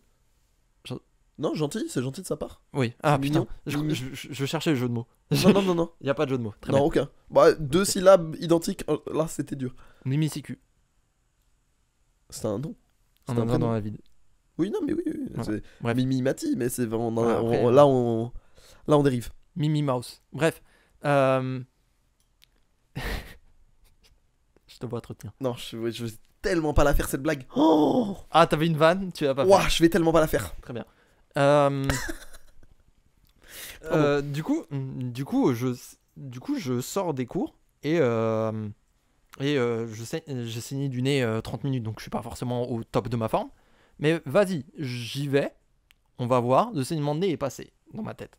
Je- Non, gentil, c'est gentil de sa part. Oui. C'est Ah putain, mignon. je cherchais le jeu de mots. Non, non, non, non. Il n'y a pas de jeu de mots. Très Non, bien. aucun. Bah, deux syllabes identiques, là c'était dur. Mimicicu. C'est un nom. C'est Un un endroit prénom. dans la ville. Oui, non, mais oui. Voilà. C'est Bref. Mimi Mati, mais c'est vraiment. Voilà, après, Là, on dérive. Mimi Mouse. Bref. Je te vois te retenir. Non, je vais tellement pas la faire cette blague. Oh Ah, t'avais une vanne, tu l'as pas fait. Ouah, je vais tellement pas la faire. Très bien. Du coup, je sors des cours et j'ai saigné du nez 30 minutes, donc je suis pas forcément au top de ma forme. Mais vas-y, j'y vais, on va voir, le saignement de nez est passé dans ma tête.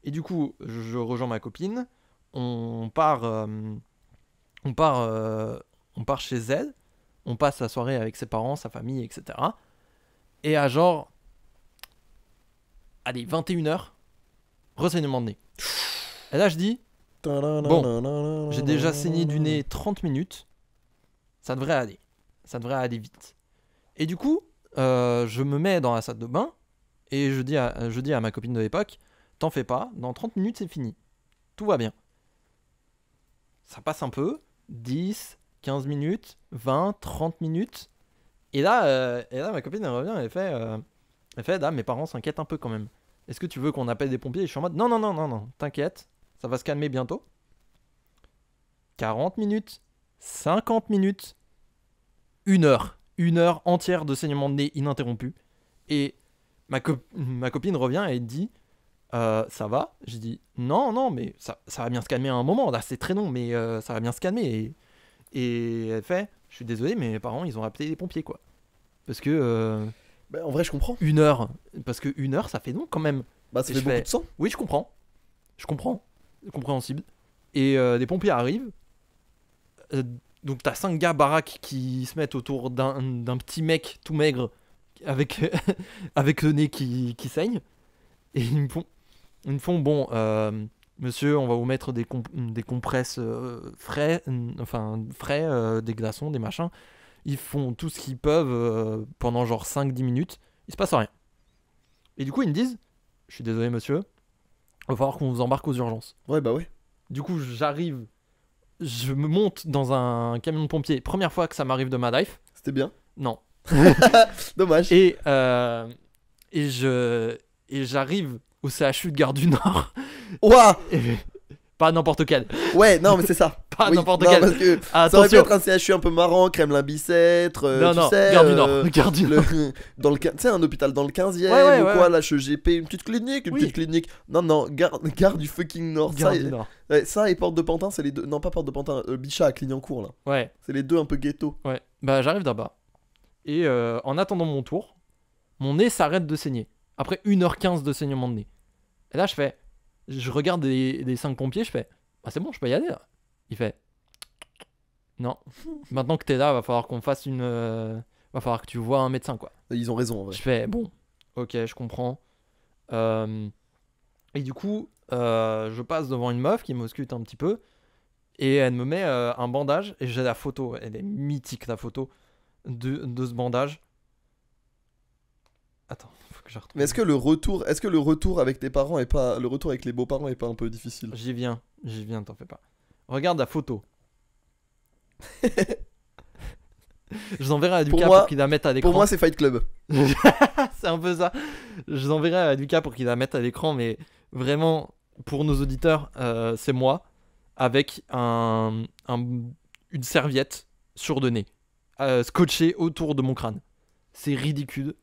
Et du coup, je rejoins ma copine, on part chez elle, on passe la soirée avec ses parents, sa famille, etc. Et à genre, allez, 21h, ressaignement de nez. Et là, je dis, bon, j'ai déjà saigné du nez 30 minutes, ça devrait aller. Ça devrait aller vite. Et du coup, je me mets dans la salle de bain et je dis à ma copine de l'époque, t'en fais pas, dans 30 minutes c'est fini. Tout va bien. Ça passe un peu, 10, 15 minutes, 20, 30 minutes. Et là ma copine elle revient, elle fait là, mes parents s'inquiètent un peu quand même. Est-ce que tu veux qu'on appelle des pompiers? Et je suis en mode, non, t'inquiète, ça va se calmer bientôt. 40 minutes, 50 minutes, 1 heure entière de saignement de nez ininterrompu. Et ma copine revient et dit, ça va? Je dis, non, mais ça va bien se calmer à un moment. Là, c'est très long, mais ça va bien se calmer. Et elle fait, je suis désolé, mais mes parents, ils ont appelé les pompiers, quoi. Parce que Bah, en vrai, je comprends. 1 heure, ça fait long quand même. Bah, ça Et fait je beaucoup fais- de sang. Oui, je comprends. Compréhensible. Et les pompiers arrivent. Donc t'as 5 gars baraques qui se mettent autour d'un petit mec tout maigre avec, avec le nez qui saigne. Et ils me font bon, monsieur, on va vous mettre des compresses frais, des glaçons, des machins. Ils font tout ce qu'ils peuvent pendant genre 5-10 minutes. Il se passe rien. Et du coup, ils me disent, je suis désolé monsieur, il va falloir qu'on vous embarque aux urgences. Ouais, bah ouais. Du coup, j'arrive, je me monte dans un camion de pompiers. Première fois que ça m'arrive de ma life. C'était bien. Non. Dommage. Et j'arrive au CHU de Gare du Nord. Ouah Et- pas n'importe quel. Ouais, non, mais c'est ça. Pas Oui, n'importe non, quel. parce que ça aurait pu Attention. être un CHU un peu marrant, Kremlin-Bicêtre. Non, tu sais, Gare du Nord. Gare du Nord. dans le, tu sais, un hôpital dans le 15e Ouais, ou ouais, quoi, ouais. la HEGP, une petite clinique. Non, gare du fucking Nord. Gare Ça, du Nord. ouais, ça et Porte de Pantin, c'est les deux. Non, pas Porte de Pantin, Bichat à Clignancourt, là. Ouais, C'est les deux un peu ghetto. ouais. Bah, j'arrive là-bas. Et en attendant mon tour, mon nez s'arrête de saigner. Après 1h15 de saignement de nez. Et là, je regarde les 5 pompiers, je fais, ah c'est bon, je peux y aller là. Il fait, non, maintenant que t'es là, va falloir qu'on fasse va falloir que tu vois un médecin quoi. Ils ont raison en vrai. Je fais, bon, ok, je comprends. Et du coup, je passe devant une meuf qui m'ausculte un petit peu. Et elle me met un bandage. Et j'ai la photo. Elle est mythique, la photo de ce bandage. Attends, faut que je retrouve. Mais est-ce que le retour avec tes parents est pas. Le retour avec les beaux-parents est pas un peu difficile? J'y viens, t'en fais pas. Regarde la photo. Je vous enverrai à Lucas pour qu'il la mette à l'écran. Pour moi, c'est Fight Club. C'est un peu ça. Je vous enverrai à Lucas pour qu'il la mette à l'écran. Mais vraiment, pour nos auditeurs, c'est moi avec une serviette sur le nez, scotchée autour de mon crâne. C'est ridicule.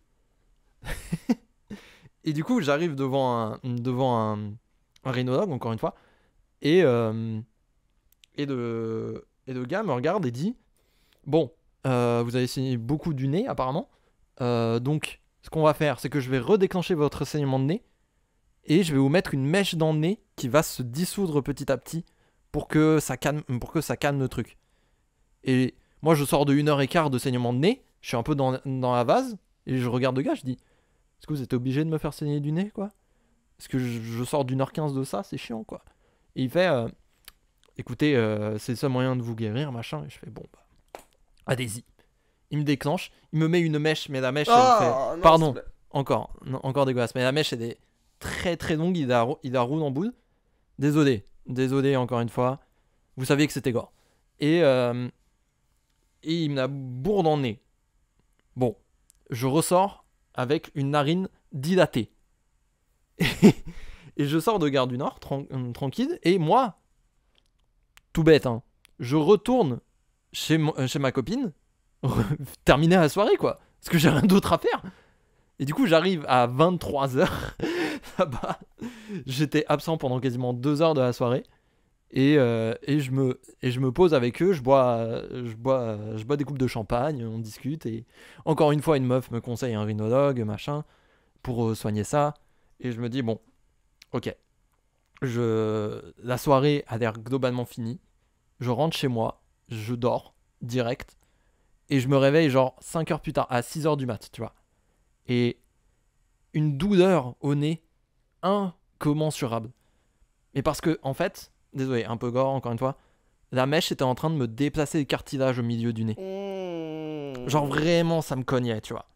Et du coup, j'arrive devant un rhinologue, encore une fois. Et le gars me regarde et dit, bon, vous avez saigné beaucoup du nez apparemment, donc ce qu'on va faire, c'est que je vais redéclencher votre saignement de nez et je vais vous mettre une mèche dans le nez qui va se dissoudre petit à petit pour que ça calme le truc. Et moi je sors de 1h15 de saignement de nez, je suis un peu dans la vase et je regarde le gars, je dis, est-ce que vous êtes obligé de me faire saigner du nez quoi? Parce que je sors d'1h15 de ça, c'est chiant quoi. Et il fait, écoutez, c'est le seul moyen de vous guérir, machin. Et je fais, bon, bah, allez-y. Il me déclenche, il me met une mèche, mais la mèche, elle fait... Non, Pardon, encore dégueulasse. Mais la mèche, elle est très très longue, il la roule en boule. Désolé, encore une fois. Vous saviez que c'était gore. Et il me la bourre dans le nez. Bon, je ressors avec une narine dilatée. Et je sors de Gare du Nord, tranquille, et moi, tout bête, hein, je retourne chez ma copine, terminer la soirée, quoi, parce que j'ai rien d'autre à faire. Et du coup, j'arrive à 23h, là-bas, j'étais absent pendant quasiment 2 heures de la soirée, et je me pose avec eux, je bois des coupes de champagne, on discute, et encore une fois, une meuf me conseille un rhinologue, machin, pour soigner ça, et je me dis, bon, ok, la soirée a l'air globalement finie. Je rentre chez moi, je dors direct et je me réveille genre 5 heures plus tard, à 6 heures du mat, tu vois. Et une douleur au nez incommensurable. Mais parce que, en fait, désolé, un peu gore encore une fois, la mèche était en train de me déplacer le cartilage au milieu du nez. Genre vraiment, ça me cognait, tu vois.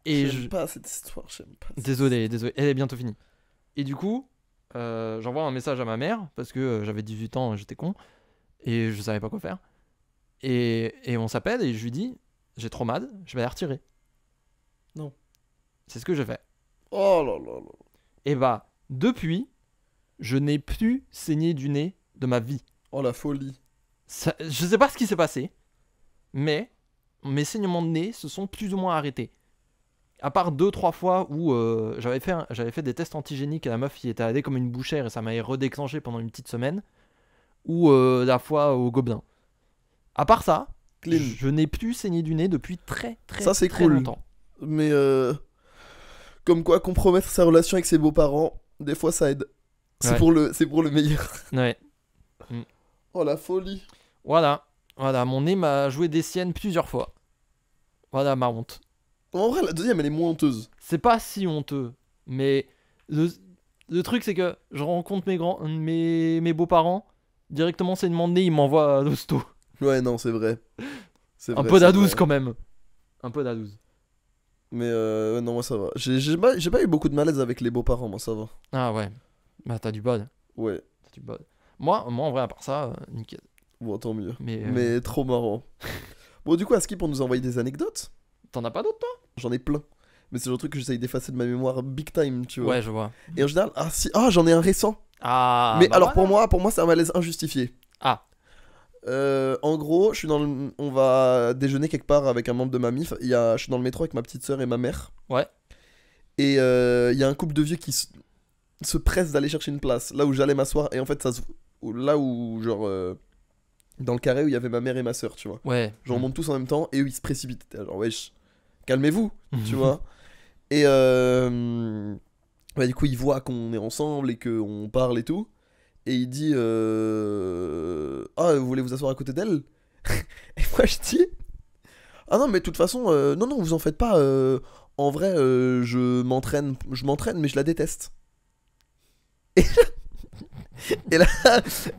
Et j'aime pas cette histoire, j'aime pas. Désolé, elle est bientôt finie. Et du coup, j'envoie un message à ma mère parce que j'avais 18 ans, j'étais con et je savais pas quoi faire. Et on s'appelle et je lui dis, j'ai trop mal, je vais la retirer. Non. C'est ce que j'ai fait. Oh là là là. Et bah, depuis, je n'ai plus saigné du nez de ma vie. Oh la folie. Je sais pas ce qui s'est passé, mais mes saignements de nez se sont plus ou moins arrêtés. À part 2-3 fois où j'avais fait des tests antigéniques et la meuf y était allée comme une bouchère et ça m'avait redéclenché pendant une petite semaine. Ou la fois au Gobelin. À part ça, je n'ai plus saigné du nez depuis très ça, c'est très cool. longtemps. Mais comme quoi, compromettre sa relation avec ses beaux-parents, des fois ça aide. C'est Ouais. pour le meilleur. Ouais. Oh la folie. Voilà, mon nez m'a joué des siennes plusieurs fois. Voilà ma honte. En vrai, la deuxième, elle est moins honteuse. C'est pas si honteux, mais le truc c'est que je rencontre mes beaux-parents, directement saignement de nez, ils m'envoient à l'hosto. Ouais, non, c'est vrai. Un peu d'adouze quand même. Un peu d'adouze. Mais non, moi ça va. J'ai pas eu beaucoup de malaise avec les beaux-parents, moi ça va. Ah ouais. Bah t'as du bol. Ouais. T'as du bol. Moi en vrai, à part ça, nickel. Bon, tant mieux. Mais trop marrant. Bon, du coup, à Skip, on nous a envoyé des anecdotes. T'en as pas d'autres, toi? J'en ai plein. Mais c'est le genre de truc que j'essaye d'effacer de ma mémoire big time, tu vois. Ouais, je vois. Et en général, j'en ai un récent. Ah. Mais bah alors voilà. pour moi, c'est un malaise injustifié. Ah. En gros, on va déjeuner quelque part avec un membre de ma MIF. Je suis dans le métro avec ma petite soeur et ma mère. Ouais. Et il y a un couple de vieux qui se presse d'aller chercher une place. Là où j'allais m'asseoir. Et en fait, là où, genre, dans le carré où il y avait ma mère et ma soeur, tu vois. Ouais. Genre, on monte tous en même temps et eux, ils se précipitent. Genre, wesh, calmez-vous, tu vois. Et bah, du coup, il voit qu'on est ensemble et qu'on parle et tout. Et il dit ah, vous voulez vous asseoir à côté d'elle? Et moi, je dis ah non, mais de toute façon, non, non, vous en faites pas. En vrai, je m'entraîne, mais je la déteste. Et là,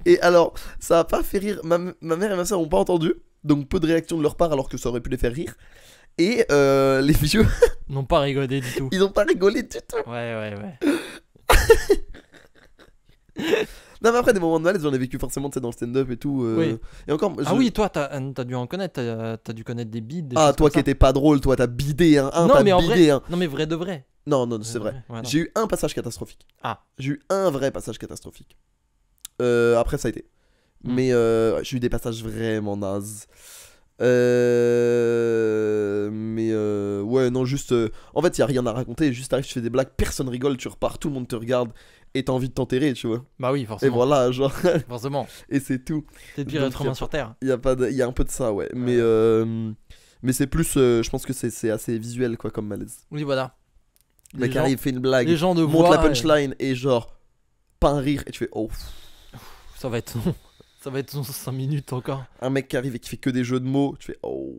et alors, ça a pas fait rire. Ma mère et ma soeur ont pas entendu. Donc peu de réaction de leur part alors que ça aurait pu les faire rire. Et les vieux, Ils n'ont pas rigolé du tout. ils ont pas rigolé du tout. Ouais, ouais, ouais. Non mais après des moments de malaise j'en ai vécu forcément tu sais dans le stand-up et tout. Oui. Et encore. Ah oui, toi, t'as dû en connaître. T'as dû connaître des bides. Des Ah choses toi comme qui ça. étais pas drôle, toi t'as bidé un, Non, t'as mais en bidé vrai. un. Non, mais vrai de vrai. Non non c'est vrai. Ouais, non. J'ai eu un passage catastrophique. Ah. J'ai eu un vrai passage catastrophique. Après ça a été. Mais j'ai eu des passages vraiment nazes. Mais ouais non juste en fait y a rien à raconter, juste t'arrives tu fais des blagues, personne rigole, tu repars, tout le monde te regarde et t'as envie de t'enterrer tu vois. Bah oui, Et forcément. voilà genre Forcément. et c'est tout. T'es le pire Donc, être humain sur Terre. Il y a pas il y a un peu de ça ouais, mais c'est plus je pense que c'est assez visuel quoi comme malaise. Oui, voilà. Le mec arrive, fait une blague, les gens de monte voix. la punchline et genre pas un rire et tu fais oh. Ça va être ça va être 5 minutes encore. Un mec qui arrive et qui fait que des jeux de mots, tu fais oh.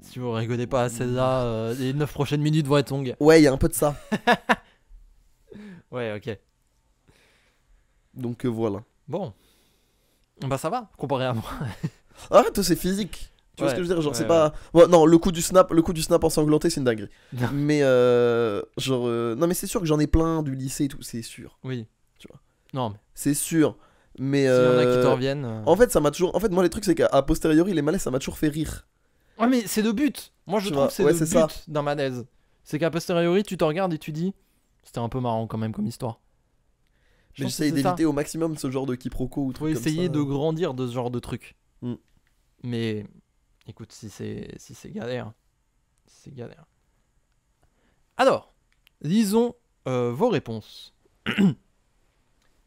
Si vous rigolez pas assez là, les 9 prochaines minutes vont être longues. Ouais, il y a un peu de ça. Ouais, ok. Donc voilà. Bon. Bah ça va, comparé à moi. Arrête, c'est physique. Tu vois Ouais, ce que je veux dire? Genre, ouais, c'est pas. Ouais, non, le coup du snap ensanglanté, c'est une dinguerie. Non. Mais, genre. Non, mais c'est sûr que j'en ai plein du lycée et tout, c'est sûr. Oui. Tu vois. Non, mais C'est sûr. Mais. s'il y en a qui te reviennent. En fait, ça m'a toujours. En fait, moi, les trucs, c'est qu'à posteriori, les malaises, ça m'a toujours fait rire. Ouais, mais c'est le but. Moi, je Tu trouve vois, que c'est ouais, le c'est but ça. d'un malaise. C'est qu'à posteriori, tu te regardes et tu dis, c'était un peu marrant quand même comme histoire. Je Mais pense que j'essaye c'est ça. d'éviter au maximum ce genre de quiproquo ou Faut trucs comme essayer ça. de grandir de ce genre de truc. Mm. Mais écoute, si c'est galère, c'est galère. Alors, lisons vos réponses.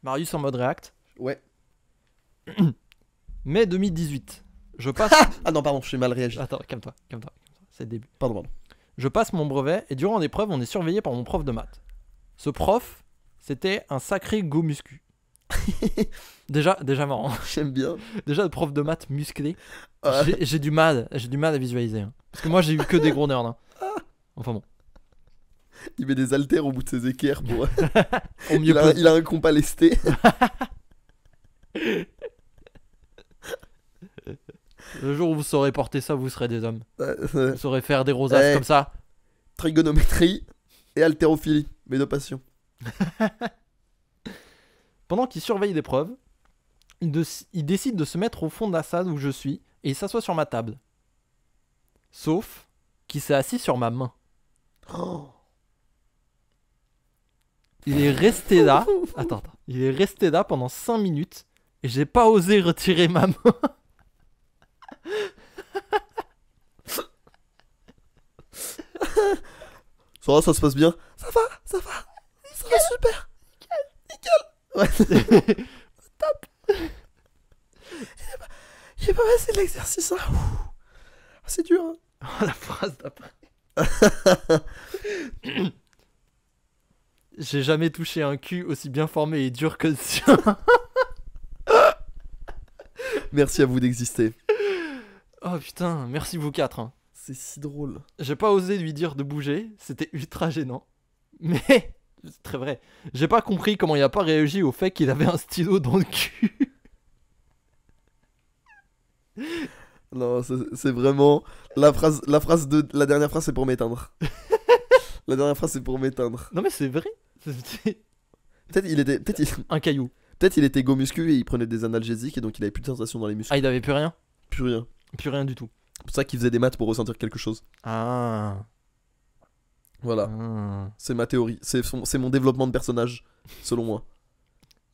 Marius en mode React. Ouais. Mai 2018. Je passe. Ah non, pardon, j'ai mal réagi. Attends, calme-toi, calme-toi. C'est le début. Pardon. Je passe mon brevet et durant l'épreuve, on est surveillé par mon prof de maths. Ce prof, c'était un sacré go muscu. déjà marrant. J'aime bien. Déjà le prof de maths musclé. Ouais. J'ai du mal à visualiser. Hein. Parce que moi, j'ai eu que des gros nerds. Hein. Enfin bon. Il met des haltères au bout de ses équerres pour. Au mieux Il a un compas lesté. Le jour où vous saurez porter ça, vous serez des hommes. Ouais. Vous saurez faire des rosaces Eh. comme ça. Trigonométrie et haltérophilie, mes deux passions. Pendant qu'il surveille l'épreuve, il décide de se mettre au fond de la salle où je suis et il s'assoit sur ma table. Sauf qu'il s'est assis sur ma main. Oh. Il est resté là. Attends. Il est resté là pendant 5 minutes et j'ai pas osé retirer ma main. Ça se passe bien. Ça va. Ça va super. Nickel. Ouais. Top. Il est pas facile l'exercice. Hein. C'est dur. Hein. Oh, la phrase d'après. J'ai jamais touché un cul aussi bien formé et dur que le sien. Merci à vous d'exister. Oh putain, merci vous quatre. Hein. C'est si drôle. J'ai pas osé lui dire de bouger, c'était ultra gênant. Mais, c'est très vrai, j'ai pas compris comment il a pas réagi au fait qu'il avait un stylo dans le cul. Non, c'est vraiment la la dernière phrase, c'est pour m'éteindre. La dernière phrase, c'est pour m'éteindre. Non mais c'est vrai. Un caillou. Peut-être il était go muscu et il prenait des analgésiques et donc il avait plus de sensation dans les muscles. Ah, il avait plus rien. Plus rien. Plus rien du tout. C'est pour ça qu'il faisait des maths pour ressentir quelque chose. Ah. Voilà. Ah. C'est ma théorie. C'est mon développement de personnage, selon moi.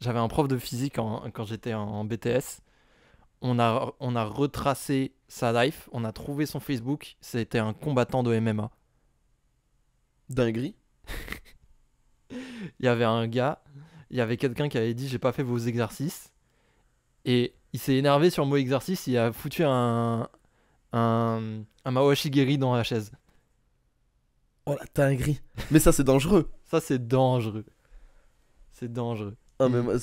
J'avais un prof de physique quand j'étais en BTS. On a retracé sa life, on a trouvé son Facebook. C'était un combattant de MMA. Dinguerie. Il y avait un gars, il y avait quelqu'un qui avait dit j'ai pas fait vos exercices. Et il s'est énervé sur le mot exercice, il a foutu un Mawashigiri dans la chaise. Oh la dinguerie. Mais ça, c'est dangereux. Ça, c'est dangereux. C'est dangereux. Ah, mais moi,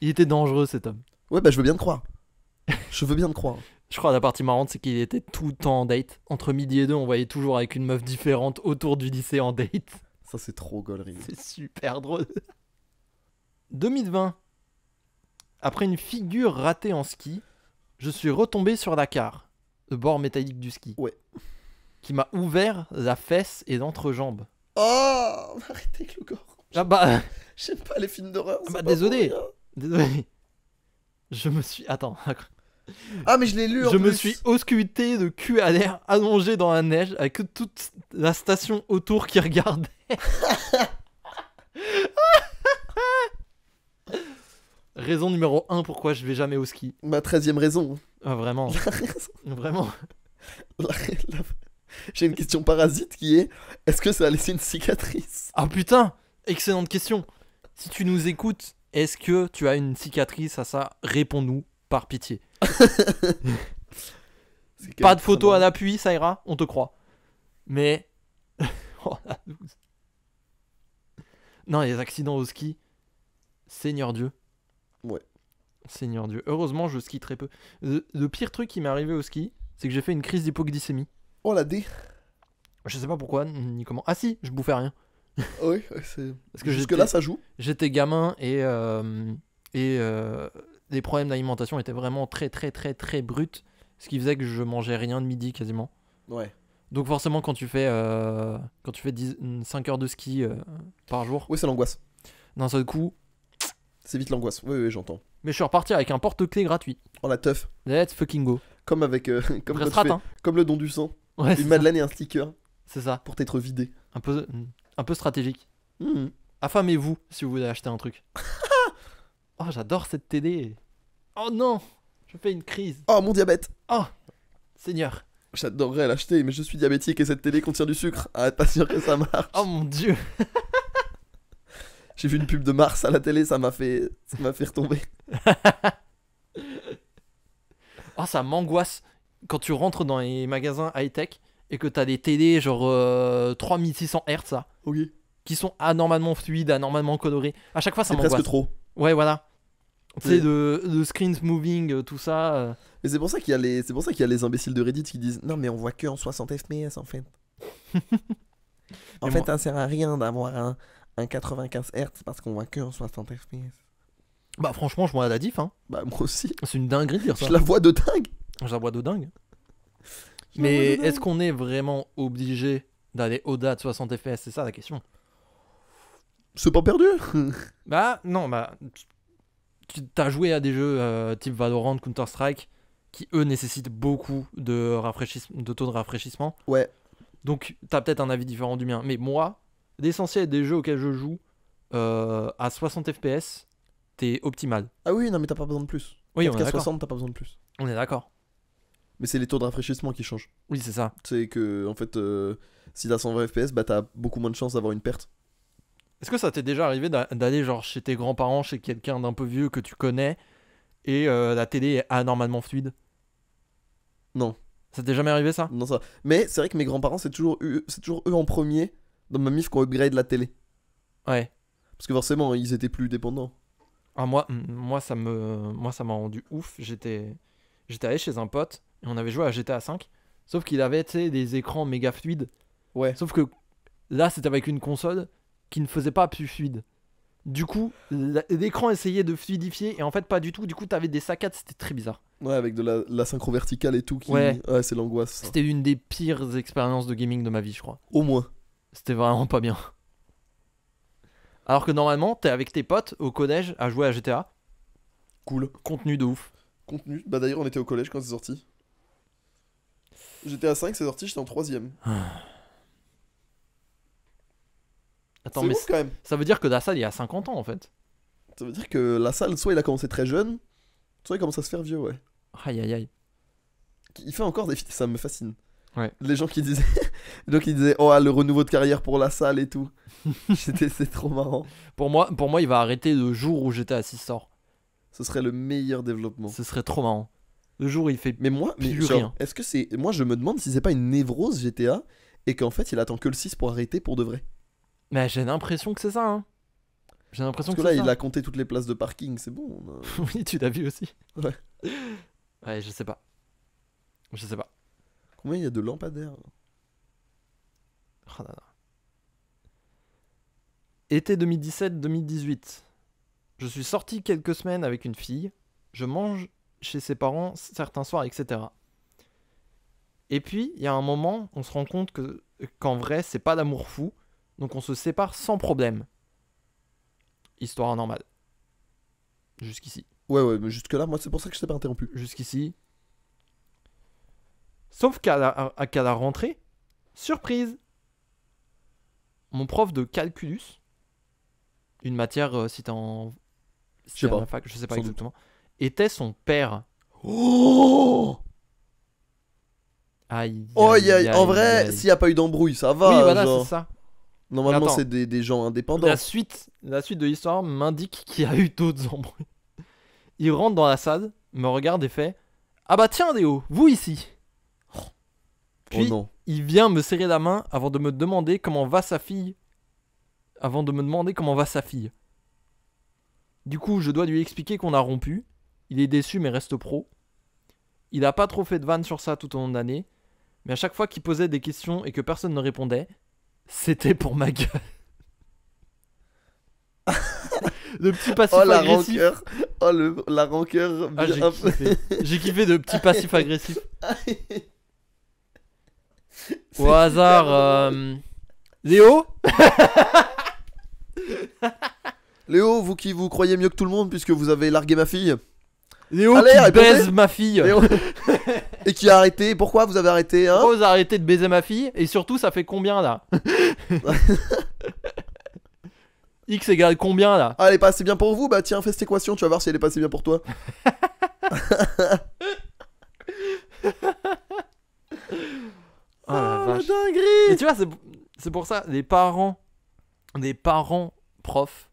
Il était dangereux, cet homme. ouais, bah, je veux bien te croire. Je veux bien te croire. Je crois que la partie marrante, c'est qu'il était tout le temps en date. Entre midi et deux, on voyait toujours avec une meuf différente autour du lycée en date. Ça, c'est trop gaulerie. C'est super drôle. 2020. Après une figure ratée en ski, je suis retombé sur la carre, le bord métallique du ski. Ouais. Qui m'a ouvert la fesse et l'entrejambe. Oh, arrêtez avec le gore. Ah bah, J'aime pas les films d'horreur. c'est bah, pas désolé. pour rien. désolé. Je me suis... Attends. Ah, mais je l'ai lu en Je me plus. suis ausculté de cul à l'air, allongé dans la neige, avec toute la station autour qui regardait. Raison numéro 1 pourquoi je vais jamais au ski. Ma 13e raison. Ah, vraiment. La raison- Vraiment. la- la- J'ai une question parasite qui est est-ce que ça a laissé une cicatrice? Ah putain, excellente question. Si tu nous écoutes, est-ce que tu as une cicatrice à ça? Réponds-nous par pitié. Pas de photo à l'appui, ça ira, on te croit. Mais... Oh, la loose. Non, les accidents au ski, Seigneur Dieu. Ouais. Seigneur Dieu. Heureusement, je skie très peu. Le pire truc qui m'est arrivé au ski, c'est que j'ai fait une crise d'hypoglycémie. Oh la D. Je sais pas pourquoi, ni comment. Ah si, je bouffais rien. Oui, c'est. Parce que Jusque là, ça joue. j'étais gamin et les problèmes d'alimentation étaient vraiment très très très très bruts. Ce qui faisait que je mangeais rien de midi quasiment. Ouais. Donc forcément quand tu fais 5 heures de ski par jour, Oui, c'est l'angoisse. d'un seul coup. C'est vite l'angoisse. Oui, oui, j'entends. Mais je suis reparti avec un porte-clés gratuit. Oh la teuf. Let's fucking go. Comme avec. Comme, quand tu Restera, fais- hein. comme le don du sang. Ouais, c'est Une ça. madeleine et un sticker C'est ça. pour t'être vidé. Un peu stratégique. Mhm. Affamez-vous si vous voulez acheter un truc. Oh, j'adore cette TD. Oh non, je fais une crise. Oh mon diabète. Oh, Seigneur. J'adorerais l'acheter, mais je suis diabétique et cette télé contient du sucre. Arrête pas sûr que ça marche. Oh mon Dieu. J'ai vu une pub de Mars à la télé, ça m'a fait retomber. Oh, ça m'angoisse quand tu rentres dans les magasins high-tech et que t'as des télés genre 3600 Hz là, Oui. qui sont anormalement fluides, anormalement colorés. À chaque fois, ça C'est m'angoisse. presque trop. Ouais, voilà. Tu sais, Oui. de screens moving, tout ça. Mais c'est pour ça qu'il y a les imbéciles de Reddit qui disent non mais on voit que en 60 FPS en fait. En Mais fait, moi- ça sert à rien d'avoir un 95 Hz parce qu'on voit que en 60 FPS. Bah, franchement, je vois la diff, hein. Bah moi aussi. C'est une dinguerie de dire ça. Je la vois de dingue. Je la vois de dingue. Je la vois Mais de dingue. est-ce qu'on est vraiment obligé d'aller au-delà de 60 FPS? C'est ça la question. C'est pas perdu. Bah, non, bah. T'as joué à des jeux type Valorant, Counter-Strike, qui eux nécessitent beaucoup de taux de rafraîchissement. Ouais. Donc, t'as peut-être un avis différent du mien. Mais moi, l'essentiel des jeux auxquels je joue à 60 FPS, t'es optimal. Ah oui, non mais t'as pas besoin de plus. Oui, on est 4K d'accord. 60, t'as pas besoin de plus. On est d'accord. Mais c'est les taux de rafraîchissement qui changent. Oui, c'est ça. C'est que en fait, si t'as 120 FPS, bah t'as beaucoup moins de chances d'avoir une perte. Est-ce que ça t'est déjà arrivé d'aller genre chez tes grands-parents, chez quelqu'un d'un peu vieux que tu connais, et la télé est anormalement fluide? Non, Ça t'est jamais arrivé ça? non ça. Mais c'est vrai que mes grands-parents, c'est toujours eux en premier dans ma mif qui ont upgrade la télé. Ouais. Parce que forcément, ils étaient plus dépendants. Ah, moi ça m'a rendu ouf. J'étais allé chez un pote et on avait joué à GTA 5. Sauf qu'il avait, tu sais, des écrans méga fluides. Ouais. Sauf que là, c'était avec une console qui ne faisait pas plus fluide. Du coup, l'écran essayait de fluidifier et en fait pas du tout. Du coup, t'avais des saccades, c'était très bizarre. Ouais, avec de la synchro verticale et tout. Ouais. C'est l'angoisse. Ça. C'était l'une des pires expériences de gaming de ma vie, je crois. Au moins. C'était vraiment pas bien. Alors que normalement, t'es avec tes potes au collège à jouer à GTA. Cool. Contenu de ouf. Contenu. Bah d'ailleurs, on était au collège quand c'est sorti. J'étais à 5, c'est sorti, j'étais en 3ème. Attends, C'est mais ouf quand même. ça veut dire que la salle il y a 50 ans en fait. Ça veut dire que la salle, soit il a commencé très jeune, soit il commence à se faire vieux, ouais. Aïe aïe aïe. Il fait encore des vidéos, ça me fascine. Ouais. Les gens qui disaient, oh ah, le renouveau de carrière pour la salle et tout. C'est trop marrant. Pour moi, il va arrêter le jour où GTA 6 sort. Ce serait le meilleur développement. Ce serait trop marrant. Le jour où il fait Mais moi, Plus genre, rien. est-ce que c'est, moi je me demande si c'est pas une névrose GTA et qu'en fait il attend que le 6 pour arrêter pour de vrai. Mais j'ai l'impression que c'est ça, hein. J'ai l'impression Parce que que là c'est il ça. a compté toutes les places de parking, c'est bon. Oui, tu l'as vu aussi. Ouais. Ouais, je sais pas. Je sais pas. Combien il y a de lampadaires? Oh là là. Été 2017-2018. Je suis sorti quelques semaines avec une fille. Je mange chez ses parents certains soirs, etc. Et puis, il y a un moment, on se rend compte qu'en vrai, c'est pas d'amour fou. Donc on se sépare sans problème. Histoire normale. Jusqu'ici. Ouais, mais jusque là, moi c'est pour ça que je t'ai pas interrompu. Jusqu'ici. Sauf qu'à la rentrée, surprise. Mon prof de calculus, une matière si t'es en... si Je sais t'es à pas. la fac, je sais pas Sans doute. exactement, était son père. Oh, Aïe, oh aïe, aïe, en aïe, vrai, aïe. s'il y a pas eu d'embrouille, ça va. Oui, voilà, genre. c'est ça. Normalement, Attends. c'est des gens indépendants. La suite de l'histoire m'indique qu'il y a eu d'autres embrouilles. Il rentre dans la salle, me regarde et fait « Ah bah tiens Léo, vous ici !» Puis Oh non. il vient me serrer la main avant de me demander comment va sa fille. Du coup, je dois lui expliquer qu'on a rompu. Il est déçu mais reste pro. Il a pas trop fait de vannes sur ça tout au long de l'année. Mais à chaque fois qu'il posait des questions et que personne ne répondait, c'était pour ma gueule. Le petit passif Oh la agressif. rancœur. Oh la rancœur. Ah, j'ai bien- kiffé. J'ai kiffé de petit passif agressif. Au hasard, Léo. Léo, vous qui vous croyez mieux que tout le monde puisque vous avez largué ma fille. Léo Allez, qui répondez. baise ma fille. Léo. Et qui a arrêté. Pourquoi vous avez arrêté, hein? Pourquoi vous arrêtez de baiser ma fille? Et surtout, ça fait combien là? X égale combien là? Ah, elle est pas assez bien pour vous? Bah tiens, fais cette équation, tu vas voir si elle est pas assez bien pour toi. Oh la vache. Et dinguerie. tu vois, c'est pour ça, les parents profs,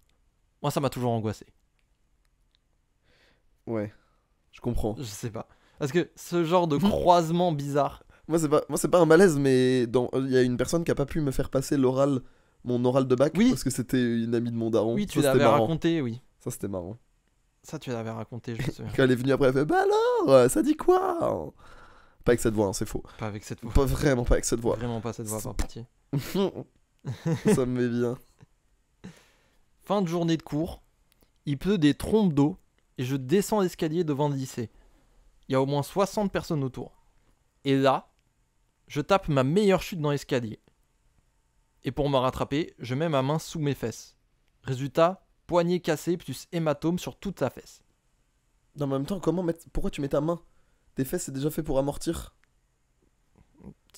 moi ça m'a toujours angoissé. Ouais, je comprends. Je sais pas. Parce que ce genre de croisement bizarre. Moi c'est pas un malaise, mais il y a une personne qui a pas pu me faire passer mon oral de bac Oui. parce que c'était une amie de mon daron. Oui, Ça, tu c'était l'avais marrant. raconté, oui. Ça c'était marrant. Ça, tu l'avais raconté, je me souviens. Quand elle est venue après, elle fait bah alors, ça dit quoi? Pas avec cette voix, hein, c'est faux. Pas avec cette voix. Pas vraiment pas avec cette voix. Vraiment pas cette voix, par pitié. Ça me met bien. Fin de journée de cours, il pleut des trompes d'eau et je descends l'escalier devant le lycée. Il y a au moins 60 personnes autour. Et là, je tape ma meilleure chute dans l'escalier. Et pour me rattraper, je mets ma main sous mes fesses. Résultat, poignet cassé plus hématome sur toute la fesse. En même temps, pourquoi tu mets ta main? Tes fesses c'est déjà fait pour amortir.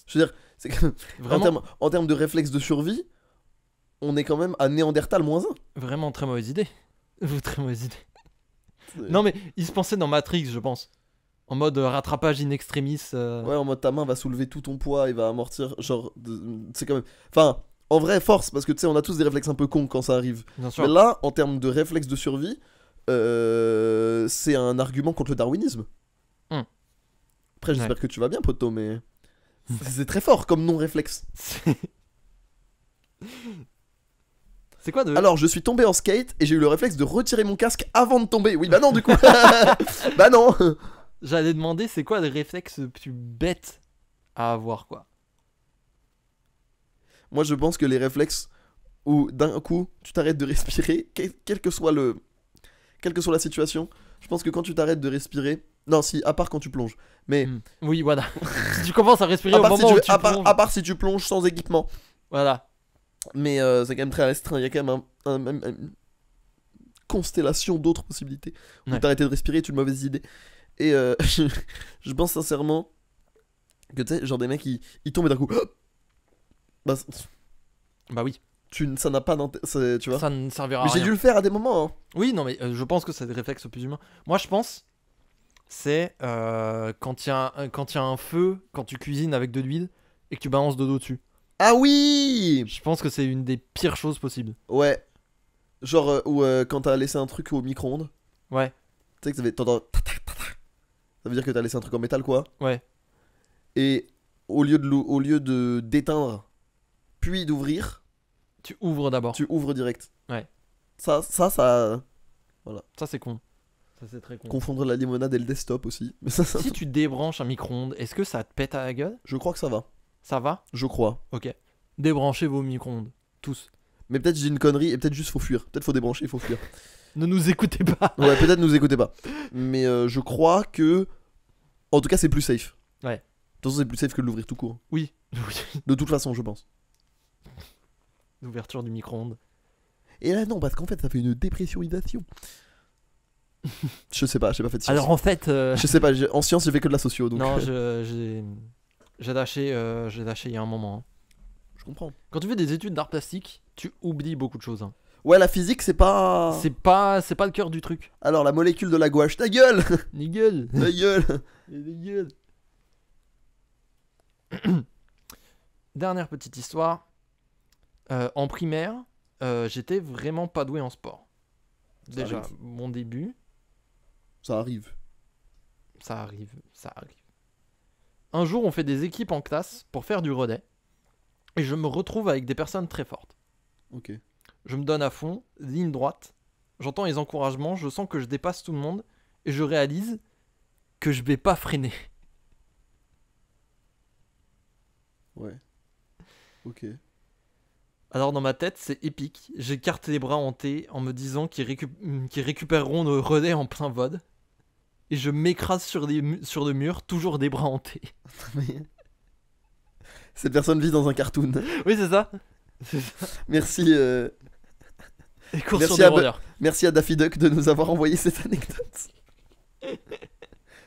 Je veux dire, c'est que Vraiment, en termes de réflexe de survie, on est quand même à Néandertal -1. vraiment très mauvaise idée. Très mauvaise idée. Non mais il se pensait dans Matrix, je pense. En mode rattrapage in extremis. Ouais, en mode ta main va soulever tout ton poids et va amortir. Genre, c'est quand même. Enfin, en vrai, force, parce que tu sais, on a tous des réflexes un peu cons quand ça arrive. Bien sûr. Mais là, en termes de réflexe de survie, c'est un argument contre le darwinisme. Hmm. Après, j'espère que tu vas bien, poto, mais. C'est très fort comme non-réflexe. C'est quoi de... Alors, je suis tombé en skate et j'ai eu le réflexe de retirer mon casque avant de tomber. Oui, bah non, du coup. Bah non. J'allais demander c'est quoi le réflexe le plus bête à avoir, quoi. Moi, je pense que les réflexes où d'un coup, tu t'arrêtes de respirer, quelle que soit la situation, je pense que quand tu t'arrêtes de respirer. Non, si, à part quand tu plonges. Mais. Oui, voilà. Si tu commences à respirer À au part, moment si où tu, tu plonges. à part si tu plonges sans équipement. Voilà. Mais c'est quand même très restreint. Il y a quand même une constellation d'autres possibilités. Où Ouais. t'arrêter de respirer est une mauvaise idée. Et je pense sincèrement que tu sais, genre des mecs, ils tombent et d'un coup. Bah, Bah oui. ça n'a pas d'intérêt. Tu vois. Ça ne servira à Mais j'ai rien. dû le faire à des moments. Hein. Oui, non, mais je pense que c'est des réflexes plus humains. Moi, je pense, c'est quand il y a un feu, quand tu cuisines avec de l'huile et que tu balances de l'eau dessus. Ah oui. Je pense que c'est une des pires choses possibles. Ouais. Genre, quand t'as laissé un truc au micro-ondes, Ouais, tu sais que ça veut dire que t'as laissé un truc en métal, quoi. ouais. Et au lieu de d'éteindre, puis d'ouvrir, Tu ouvres d'abord. tu ouvres direct. Ouais. Ça, Ça, c'est con. Ça, c'est très con. confondre la limonade et le desktop aussi. Mais ça, Si tu débranches un micro-ondes, est-ce que ça te pète à la gueule? je crois que ça va. Ça va? Je crois. Ok. Débranchez vos micro-ondes. Tous. Mais peut-être j'ai une connerie et peut-être juste faut fuir. Peut-être faut débrancher, il faut fuir. Ne nous écoutez pas. Ouais, peut-être nous écoutez pas. Mais je crois que. En tout cas, c'est plus safe. Ouais. De toute façon, c'est plus safe que de l'ouvrir tout court. Oui. De toute façon, je pense. L'ouverture du micro-ondes. Et là, non, parce qu'en fait, ça fait une dépressurisation. Je sais pas, j'ai pas fait de science. Alors en fait. Je sais pas, en science, j'ai fait que de la socio. Donc, Non, j'ai lâché il y a un moment. Hein. je comprends. Quand tu fais des études d'art plastique, tu oublies beaucoup de choses. Hein. Ouais, la physique, c'est pas. C'est pas le cœur du truc. Alors, la molécule de la gouache, ta gueule. Nigel. Ta gueule. Nigel. Dernière petite histoire. En primaire, j'étais vraiment pas doué en sport. Ça Déjà, arrive. mon début, Ça arrive. ça arrive. Un jour, on fait des équipes en classe pour faire du relais. Et je me retrouve avec des personnes très fortes. Ok. Je me donne à fond, ligne droite. J'entends les encouragements, je sens que je dépasse tout le monde. Et je réalise que je vais pas freiner. Ouais. Ok. Alors dans ma tête, c'est épique. J'écarte les bras en T en me disant qu'ils récupéreront nos relais en plein VOD. Et je m'écrase sur le mur, toujours des bras en T. Cette personne vit dans un cartoon. Oui, c'est ça. C'est ça. Merci, Les courses Merci sur à des rollers. merci à Daffy Duck de nous avoir envoyé cette anecdote.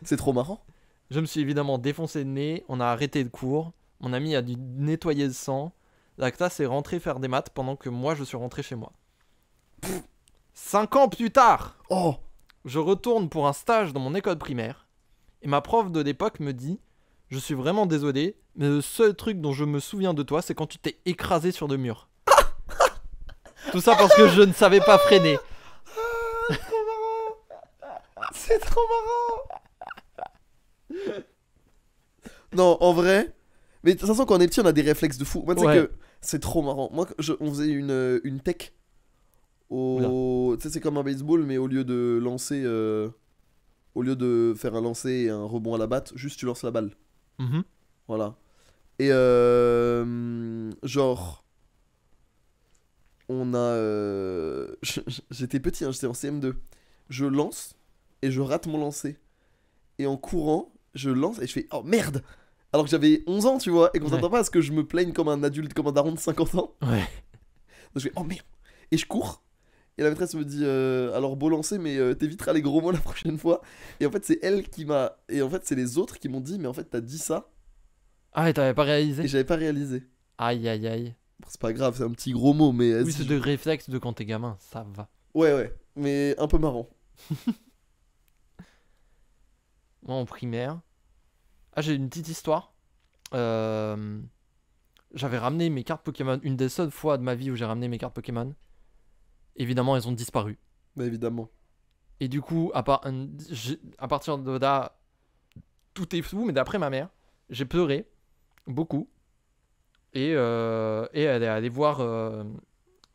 C'est trop marrant. Je me suis évidemment défoncé le nez, on a arrêté le cours, mon ami a dû nettoyer le sang, la classe est rentrée faire des maths pendant que moi je suis rentré chez moi. 5 ans plus tard, Oh, je retourne pour un stage dans mon école primaire et ma prof de l'époque me dit « Je suis vraiment désolé, mais le seul truc dont je me souviens de toi, c'est quand tu t'es écrasé sur le mur. » Tout ça parce que je ne savais pas freiner. trop marrant. C'est trop marrant. Non, en vrai. Mais de toute façon, quand on est petit, on a des réflexes de fou. Moi, tu sais Ouais. que c'est trop marrant. Moi, on faisait une tech. Tu sais, c'est comme un baseball, mais au lieu de lancer. Au lieu de faire un lancer et un rebond à la batte, juste tu lances la balle. Mhm. Voilà. Et genre. On a. J'étais petit, hein, j'étais en CM2. Je lance et je rate mon lancer. Et en courant, je lance et je fais oh merde! Alors que j'avais 11 ans, tu vois, et qu'on Ouais. s'attend pas à ce que je me plaigne comme un adulte, comme un daron de 50 ans. Ouais. Donc je fais oh merde! Et je cours. Et la maîtresse me dit alors beau lancer, mais t'éviteras les gros mots la prochaine fois. Et en fait, c'est elle qui m'a. Et en fait, c'est les autres qui m'ont dit mais en fait, t'as dit ça Ah, et t'avais pas et réalisé? j'avais pas réalisé. Aïe aïe aïe. Bon, c'est pas grave, c'est un petit gros mot, mais. Oui, vas-y, c'est de réflexe de quand t'es gamin, ça va. Ouais, ouais, mais un peu marrant. Moi, en primaire... Ah, j'ai une petite histoire. J'avais ramené mes cartes Pokémon. Une des seules fois de ma vie où j'ai ramené mes cartes Pokémon. Évidemment, elles ont disparu. Bah évidemment. Et du coup, à partir de là, tout est flou. Mais d'après ma mère, j'ai pleuré beaucoup. Et elle est allée voir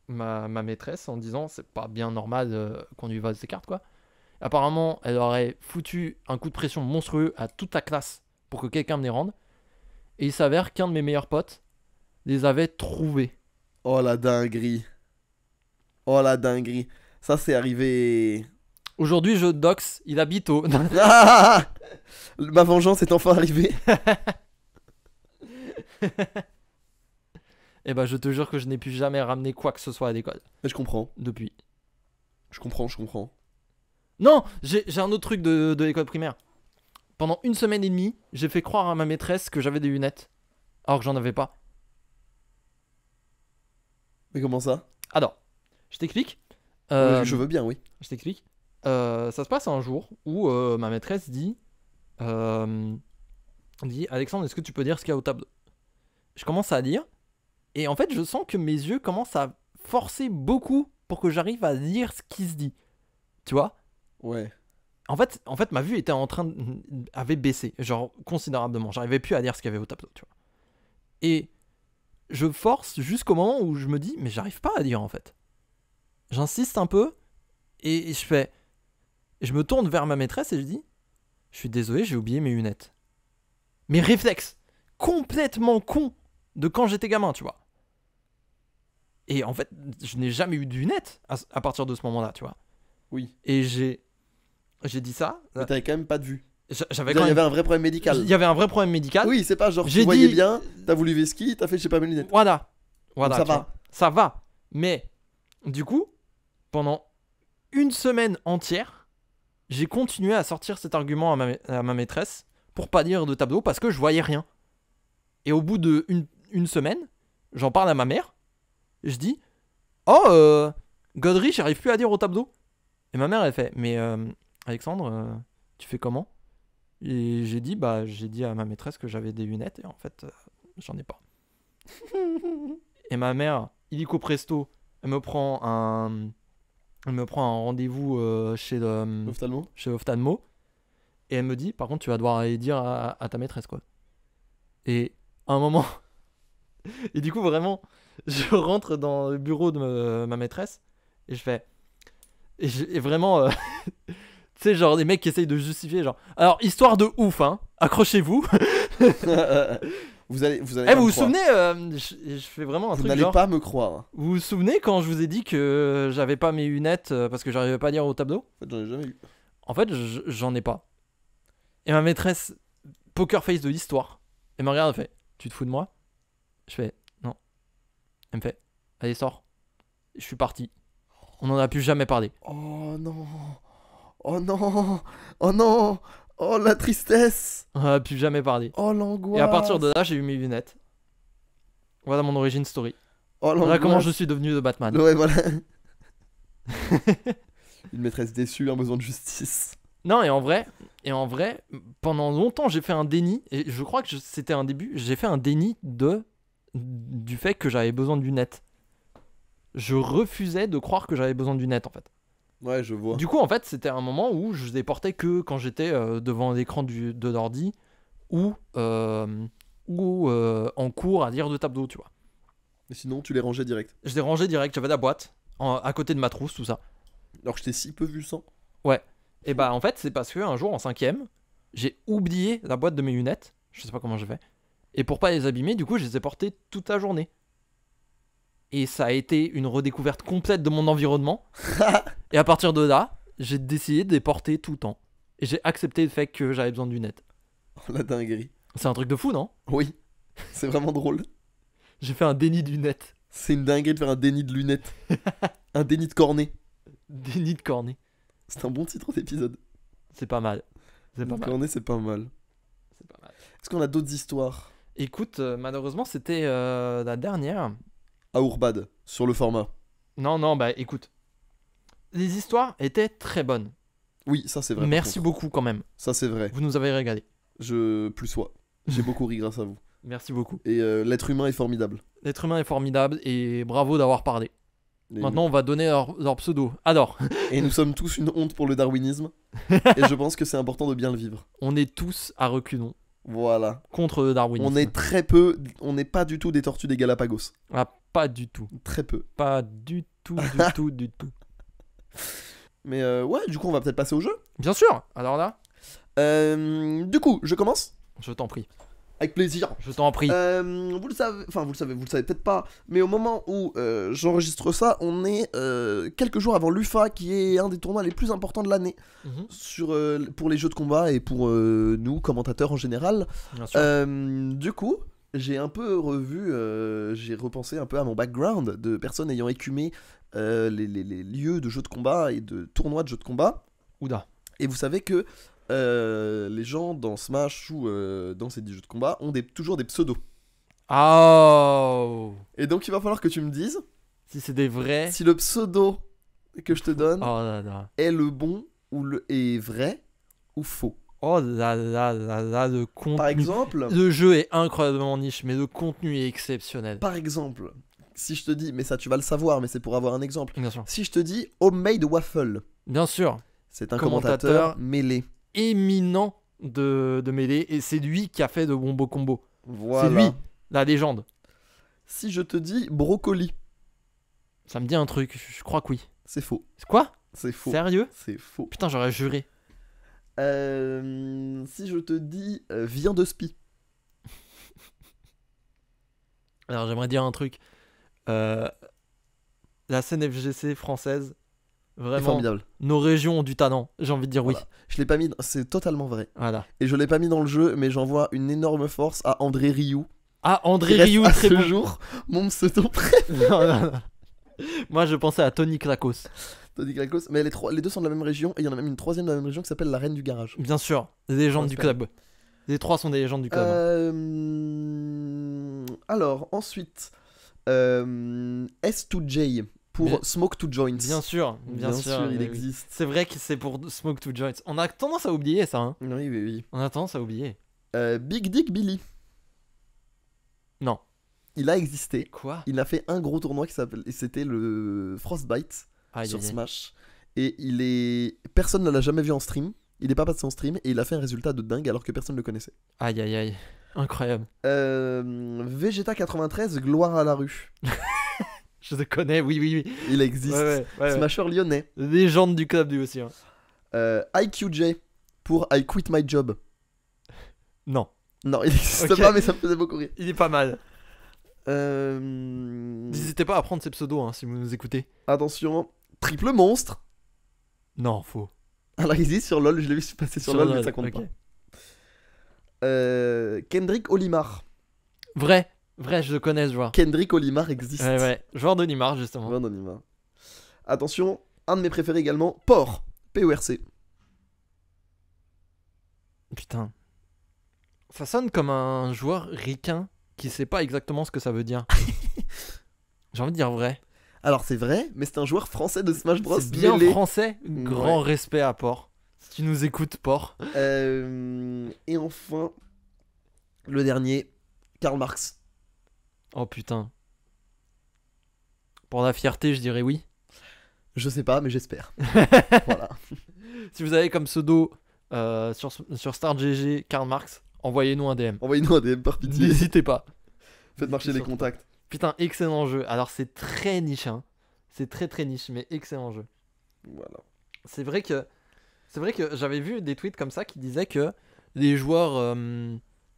ma maîtresse en disant c'est pas bien normal qu'on lui vole ses cartes, quoi. Apparemment, elle aurait foutu un coup de pression monstrueux à toute la classe pour que quelqu'un me les rende. Et il s'avère qu'un de mes meilleurs potes les avait trouvés. Oh la dinguerie. Oh la dinguerie. Ça c'est arrivé. Aujourd'hui, je dox, il habite au... Ah ma vengeance est enfin arrivée. Et bah, je te jure que je n'ai plus jamais ramené quoi que ce soit à l'école Mais je comprends. depuis. Je comprends, je comprends. Non, j'ai un autre truc de l'école primaire. Pendant 1 semaine et demie, j'ai fait croire à ma maîtresse que j'avais des lunettes. Alors que j'en avais pas. Mais comment ça? Alors, je t'explique. Je veux bien, oui. Je t'explique. Ça se passe un jour où ma maîtresse dit Alexandre, est-ce que tu peux dire ce qu'il y a au tableau? Je commence à lire. Et en fait, je sens que mes yeux commencent à forcer beaucoup pour que j'arrive à lire ce qui se dit. Tu vois? Ouais. En fait, ma vue était avait baissé, genre considérablement. J'arrivais plus à lire ce qu'il y avait au tableau, tu vois. Et je force jusqu'au moment où je me dis, mais j'arrive pas à dire en fait. J'insiste un peu et je me tourne vers ma maîtresse et je dis, je suis désolé, j'ai oublié mes lunettes. Mes réflexes complètement cons de quand j'étais gamin, tu vois. Et en fait, je n'ai jamais eu de lunettes à partir de ce moment-là, tu vois. Oui. Et j'ai dit ça. Mais t'avais quand même pas de vue. J'avais Il quand y même... avait un vrai problème médical. Il y avait un vrai problème médical. Oui, c'est pas genre J'ai tu voyais dit- bien, t'as voulu vesquille, t'as fait j'ai pas mes lunettes. Voilà. Donc ça tu va. vois. Ça va. Mais, du coup, pendant une semaine entière, j'ai continué à sortir cet argument à ma maîtresse pour pas dire de tableau parce que je voyais rien. Et au bout de une semaine, j'en parle à ma mère. Je dis, oh, Godry, j'arrive plus à dire au tableau. Et ma mère, elle fait, mais Alexandre, tu fais comment? Et j'ai dit à ma maîtresse que j'avais des lunettes et en fait, j'en ai pas. Et ma mère, illico presto, elle me prend un rendez-vous chez l'ophtalmo. Et elle me dit, par contre, tu vas devoir aller dire à ta maîtresse, quoi. Et à un moment, et du coup, vraiment, je rentre dans le bureau de ma maîtresse et je fais, et vraiment, tu sais, genre des mecs qui essayent de justifier, genre, alors, histoire de ouf, hein, accrochez-vous. Vous allez Eh, pas vous me vous croire. souvenez, je fais vraiment un Vous truc n'allez genre, pas me croire. vous vous souvenez quand je vous ai dit que j'avais pas mes lunettes parce que j'arrivais pas à lire au tableau? En fait, j'en ai jamais eu. En fait, j'en ai pas. Et ma maîtresse, poker face de l'histoire, elle me regarde, elle fait, tu te fous de moi? Je fais, non. Elle me fait, allez, sors. Je suis parti. On n'en a plus jamais parlé. Oh non. Oh non. Oh non. Oh la tristesse. On n'en a plus jamais parlé. Oh l'angoisse. Et à partir de là, j'ai eu mes lunettes. Voilà mon origin story. Oh Voilà l'angoisse. comment je suis devenu de Batman. Ouais, voilà. Une maîtresse déçue, un besoin de justice. Non, et en vrai, pendant longtemps, j'ai fait un déni. Et je crois que c'était un début. J'ai fait un déni du fait que j'avais besoin de lunettes. Je refusais de croire que j'avais besoin de lunettes, en fait. Ouais, je vois. Du coup, en fait, c'était un moment où je les portais que quand j'étais devant l'écran de l'ordi ou en cours à lire de tableau, tu vois. Mais sinon, tu les rangeais direct. Je les rangeais direct, j'avais la boîte à côté de ma trousse, tout ça. Alors que je t'ai si peu vu sans. Et bah, en fait, c'est parce qu'un jour, en 5ème, j'ai oublié la boîte de mes lunettes. Je sais pas comment j'ai fait. Et pour pas les abîmer, du coup, je les ai portées toute la journée. Et ça a été une redécouverte complète de mon environnement. Et à partir de là, j'ai décidé de les porter tout le temps. Et j'ai accepté le fait que j'avais besoin de lunettes. Oh la dinguerie. C'est un truc de fou, non? Oui. C'est vraiment drôle. J'ai fait un déni de lunettes. C'est une dinguerie de faire un déni de lunettes. Un déni de cornet. Déni de cornet. C'est un bon titre d'épisode. C'est pas mal. C'est pas mal. Cornet, c'est pas mal. C'est pas mal. Est-ce qu'on a d'autres histoires Écoute, malheureusement, c'était la dernière. à Ourbad sur le format? Non, bah écoute. Les histoires étaient très bonnes. Oui, ça c'est vrai. par Merci contre. beaucoup quand même. Ça c'est vrai. Vous nous avez régalé. Je plus sois. J'ai beaucoup ri grâce à vous. Merci beaucoup. Et l'être humain est formidable. L'être humain est formidable et bravo d'avoir parlé. Et Maintenant, on va donner leur pseudo. Alors, Et nous sommes tous une honte pour le darwinisme. Et je pense que c'est important de bien le vivre. on est tous à reculons Voilà. contre le darwinisme. On est très peu. On n'est pas du tout des tortues des Galapagos. Ah, pas du tout. Très peu. Pas du tout, du tout. Mais ouais, du coup, on va peut-être passer au jeu. Bien sûr. Alors là, Du coup, je commence. je t'en prie. Avec plaisir. Je t'en prie. Vous le savez, enfin vous le savez peut-être pas, mais au moment où j'enregistre ça, on est quelques jours avant l'UFA, qui est un des tournois les plus importants de l'année Mhm. pour les jeux de combat et pour nous, commentateurs en général. Bien sûr. Du coup, j'ai un peu j'ai repensé un peu à mon background de personnes ayant écumé les lieux de jeux de combat et de tournois de jeux de combat. Ouda. Et vous savez que les gens dans Smash ou dans ces jeux de combat ont toujours des pseudos. Oh. Et donc il va falloir que tu me dises Si c'est des vrais. si le pseudo que je te donne Oh là là. est le bon ou est vrai ou faux. Oh là là là là, le contenu. Par exemple, Le jeu est incroyablement niche, mais le contenu est exceptionnel. si je te dis, mais ça tu vas le savoir, mais c'est pour avoir un exemple. Bien sûr. Si je te dis Homemade Waffle, Bien sûr. c'est un Commentateur. commentateur mêlé. Éminent de mêlée, et c'est lui qui a fait de Wombo Combo. Voilà. C'est lui. La légende. Si je te dis brocoli, Ça me dit un truc, je crois que oui. c'est faux. C'est quoi? C'est faux. Sérieux? C'est faux. Putain, j'aurais juré. Si je te dis viens de spi. Alors j'aimerais dire un truc. La scène FGC française, C'est vraiment, formidable. nos régions ont du talent. J'ai envie de dire oui. Voilà. Je l'ai pas mis, c'est totalement vrai. Voilà. Et je l'ai pas mis dans le jeu, mais j'envoie une énorme force à André Rioux. Ah, Qui André reste Rioux, à très ce bon. jour mon pseudo préféré. Non, non, non. Moi, je pensais à Tony Klakos. Tony Klakos. Mais les deux sont de la même région, et il y en a même une troisième de la même région qui s'appelle la Reine du Garage. Bien sûr, des légendes du J'espère. club. Les trois sont des légendes du club. Alors, ensuite, S2J pour Bien- Smoke to Joints. Bien sûr, bien sûr. il mais oui. existe. C'est vrai que c'est pour Smoke to Joints. On a tendance à oublier ça. Hein. Oui, oui, oui. On a tendance à oublier. Big Dick Billy. Non. Il a existé. Quoi? Il a fait un gros tournoi qui s'appelle. Et c'était le Frostbite Aïe, sur aïe, aïe. Smash. Et il est. Personne ne l'a jamais vu en stream. Il est pas passé en stream et il a fait un résultat de dingue alors que personne ne le connaissait. Aïe, aïe, aïe. Incroyable. Vegeta 93, gloire à la rue. Je te connais, oui, oui, oui. Il existe. Ouais. Smasher lyonnais. Légende du club, lui aussi. Hein. IQJ pour I Quit My Job. Non. Non, il n'existe Ok. pas, mais ça me faisait beaucoup rire. Il est pas mal. Euh... N'hésitez pas à prendre ces pseudos hein, si vous nous écoutez. Attention, triple monstre. Non, faux. Alors, il existe sur LoL, je l'ai vu passer sur LoL, mais ça compte ok. pas. Kendrick Olimar. Vrai, je le connais ce joueur. Kendrick Olimar existe. Ouais. Joueur de Neymar, justement. Ouais, Olimar. Attention, un de mes préférés également, Por. PORC. Putain. Ça sonne comme un joueur ricain qui sait pas exactement ce que ça veut dire. J'ai envie de dire vrai. Alors, c'est vrai, mais c'est un joueur français de Smash Bros. C'est bien mêlé. français. Grand respect à Port. Si tu nous écoutes, Port. Et enfin, le dernier, Karl Marx. Oh putain. Pour la fierté, je dirais oui. Je sais pas, mais j'espère. Voilà. Si vous avez comme pseudo sur StarGG Karl Marx, envoyez-nous un DM. Envoyez-nous un DM par pitié. N'hésitez pas. Faites marcher les Surtout. contacts. Putain, excellent jeu. Alors c'est très niche, hein. C'est très niche, mais excellent jeu. Voilà. C'est vrai que j'avais vu des tweets comme ça qui disaient que les joueurs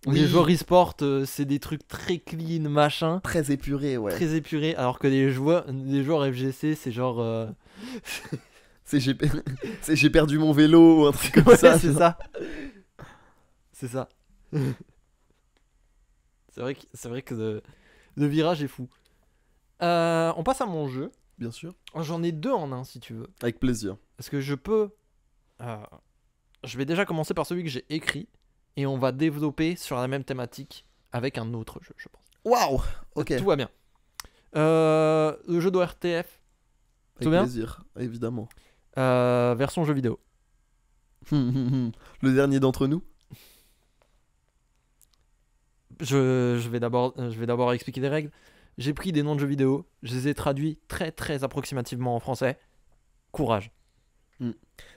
Oui. les joueurs e-sport c'est des trucs très clean machin, Très épuré, ouais. très épurés, alors que les joueurs FGC c'est genre C'est j'ai perdu mon vélo ou un truc comme ouais, ça. c'est ça. C'est ça. C'est vrai que le virage est fou. On passe à mon jeu. Bien sûr. J'en ai deux en un si tu veux. Avec plaisir. Parce que je peux. Je vais déjà commencer par celui que j'ai écrit. Et on va développer sur la même thématique avec un autre jeu, je pense. Waouh. Ok. Tout va bien. Le jeu d'ORTF, Avec bien plaisir, évidemment. version jeu vidéo. Le dernier d'entre nous. Je vais d'abord expliquer les règles. J'ai pris des noms de jeux vidéo. Je les ai traduits très approximativement en français. Courage.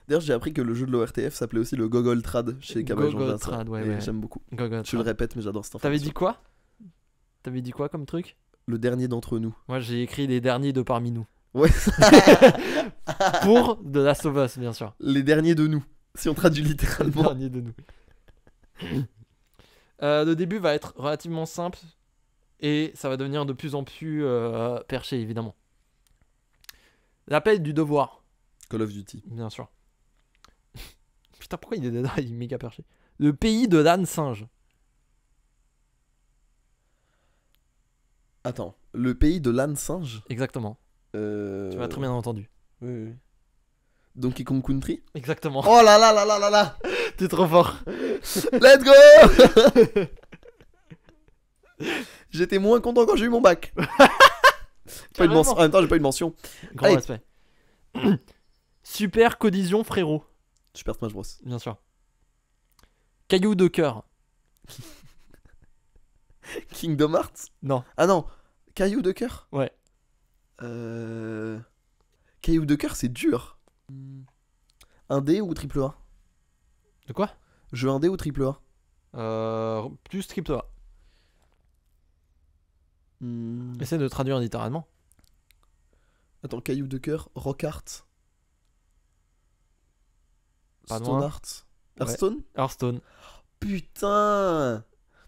D'ailleurs, j'ai appris que le jeu de l'ORTF s'appelait aussi le Gogol Trad chez Cabal Jean Gogol Vincent. Trad, ouais, Et ouais. j'aime beaucoup. Gogo, Je le répète, mais j'adore cette T'avais information. dit quoi? T'avais dit quoi comme truc? Le dernier d'entre nous. Moi j'ai écrit les derniers de parmi nous. Ouais. Pour de Last of Us, bien sûr. Les derniers de nous. Si on traduit Les littéralement. derniers de nous. Le début va être relativement simple et ça va devenir de plus en plus perché, évidemment. L'appel du devoir, Call of Duty. bien sûr. Putain, pourquoi il est là? Il est méga perché. Le pays de l'âne singe. Attends. Le pays de l'âne singe. Exactement. Tu m'as très bien entendu. Oui. Donkey Kong Country. Exactement. Oh là là là là là là. T'es trop fort. Let's go. J'étais moins content quand j'ai eu mon bac. Pas une mention. En même temps, j'ai pas eu de mention. Grand Allez. respect. Super collision, frérot. Super Smash Bros. Bien sûr. Caillou de cœur. Kingdom Hearts. Non. Ah non. Caillou de cœur. Ouais. Caillou de cœur, c'est dur. Un D ou triple A? De quoi? Jeu 1D ou triple A? Plus triple A. Essaie de traduire littéralement. Attends, caillou de cœur, rock art. Pas Stone loin. art. Hearthstone. Hearthstone. Putain.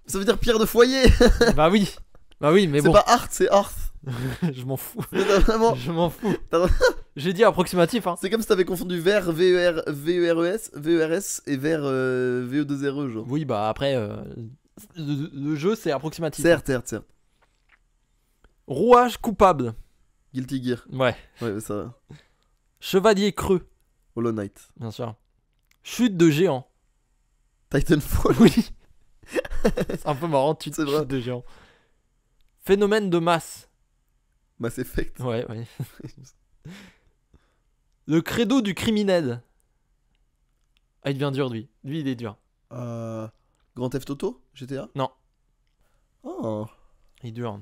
Ça veut dire pierre de foyer. Bah oui. Bah oui, mais C'est bon. pas art, c'est art. Je m'en fous. T'as vraiment... Je m'en fous. T'as- J'ai dit approximatif, hein. C'est comme si t'avais confondu vert, VERS et vert VE2RE, genre. Oui, bah après, le jeu c'est approximatif. Certes. Rouage coupable. Guilty Gear. Ouais. Ouais, ça va. Chevalier creux, Hollow Knight. bien sûr. Chute de géant. Titanfall. Oui. C'est un peu marrant, C'est vrai. chute de géant. Phénomène de masse. Mass Effect. Ouais. Le credo du criminel. Ah, il devient dur, lui. Lui, il est dur. Grand Theft Auto GTA. Non. Oh. Il est dur.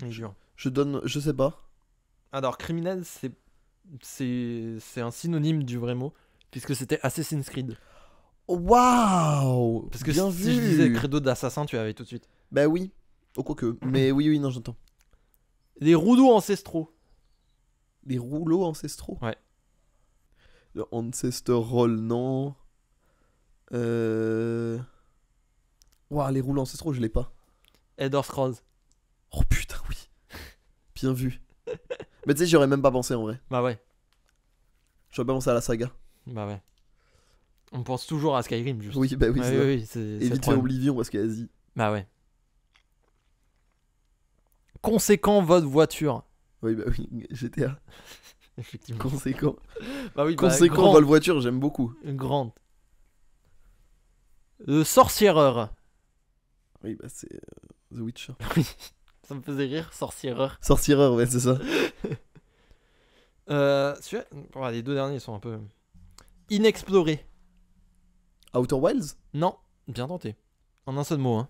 Je sais pas. Alors, criminel, c'est un synonyme du vrai mot, puisque c'était Assassin's Creed. Waouh. Parce que bien si vu. je disais credo d'assassin, tu avais tout de suite. Bah oui. Oh, quoique. Mais oui, non, j'entends. Les rouleaux ancestraux. Les rouleaux ancestraux. Ouais. Le Ancestor Roll, non. Waouh, les rouleaux ancestraux, je l'ai pas. Elder Scrolls. Oh putain, oui. Bien vu. Mais tu sais, j'y aurais même pas pensé en vrai. Bah ouais. J'aurais pas pensé à la saga. Bah ouais. On pense toujours à Skyrim, juste. Oui, bah oui, Ouais, c'est ça. oui, c'est Et le vite fait problème. Oblivion parce qu'il y a Asie. Bah ouais. Conséquent vote voiture. Oui, bah oui, GTA. Effectivement. Conséquent. Bah oui, Conséquent, grand- vol voiture, j'aime beaucoup. grande. Le sorciereur. Oui, bah c'est The Witcher. Ça me faisait rire, sorciereur. Sorciereur, ouais, c'est ça. Celui-là, ouais, les deux derniers sont un peu. Inexploré. Outer Wilds. Non, bien tenté. En un seul mot, hein.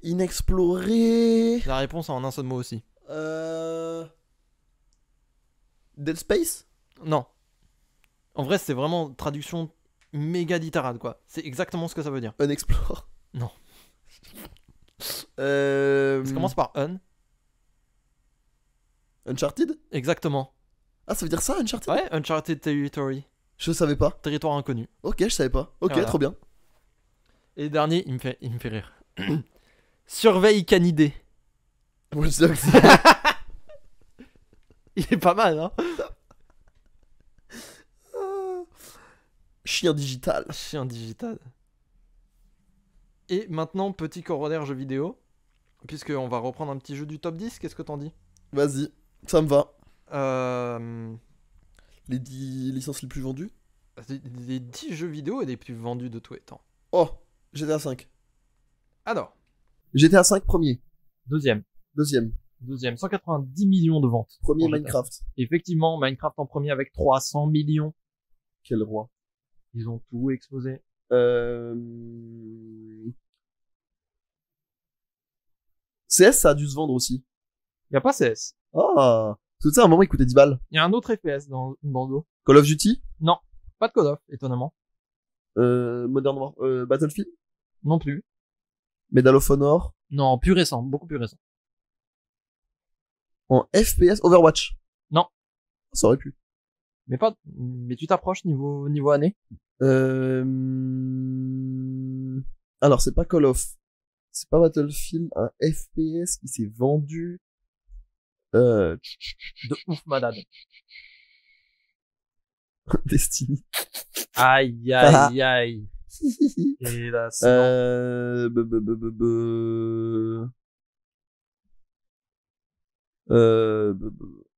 Inexploré. La réponse en un seul mot aussi. Dead Space. Non. En vrai, c'est vraiment traduction méga littérale, quoi. C'est exactement ce que ça veut dire. Unexplore. Non. Hmm. Ça commence par un. Uncharted. Exactement. Ah, ça veut dire ça, Uncharted. Ouais, Uncharted Territory. Je savais pas. Territoire inconnu. Ok, je savais pas. Ok, Voilà. trop bien. Et le dernier, il me fait rire. Surveille canidé. Watch Dogs. Il est pas mal, hein. Chien digital. Chien digital. Et maintenant, petit corollaire jeu vidéo. Puisqu'on va reprendre un petit jeu du top 10, qu'est-ce que t'en dis? Vas-y, ça me va. euh... Les 10 licences les plus vendues. Les 10 jeux vidéo les plus vendus de tous les temps. Oh, GTA 5. Alors, GTA 5 premier. deuxième, 190 millions de ventes. Premier Pour GTA. Minecraft. Effectivement, Minecraft en premier avec 300 millions. Quel roi. Ils ont tout explosé. CS, ça a dû se vendre aussi. Y a pas CS. Ah. Parce que tu sais, à un moment, il coûtait 10 balles. Y a un autre FPS dans le dos. Call of Duty. Non, pas de Call of, étonnamment. Modern Warfare. Battlefield. Non plus. Medal of Honor. Non, plus récent, beaucoup plus récent. En FPS. Overwatch. Non. Ça aurait pu. Mais tu t'approches niveau année. Alors, c'est pas Call of. C'est pas Battlefield. Un FPS qui s'est vendu. De ouf malade. Destiny. Aïe, aïe, aïe. Et là, c'est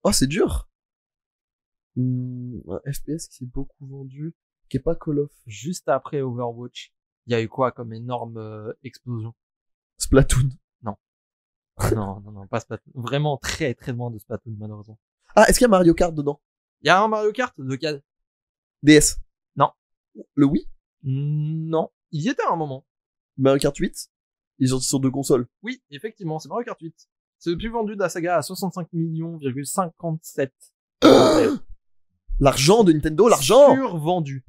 Oh, c'est dur. Un FPS qui s'est beaucoup vendu, qui est pas Call of. juste après Overwatch. Il y a eu quoi comme énorme explosion? Splatoon. Non, pas Splatoon. Vraiment très très loin de Splatoon, malheureusement. Ah, est-ce qu'il y a Mario Kart dedans? Il y a un Mario Kart? Lequel? DS. Non. Le Wii? Non. Il y était à un moment. Mario Kart 8? Ils sont sur deux consoles. Oui, effectivement, c'est Mario Kart 8. C'est le plus vendu de la saga à 65 millions,57. L'argent de Nintendo, l'argent! Survendu.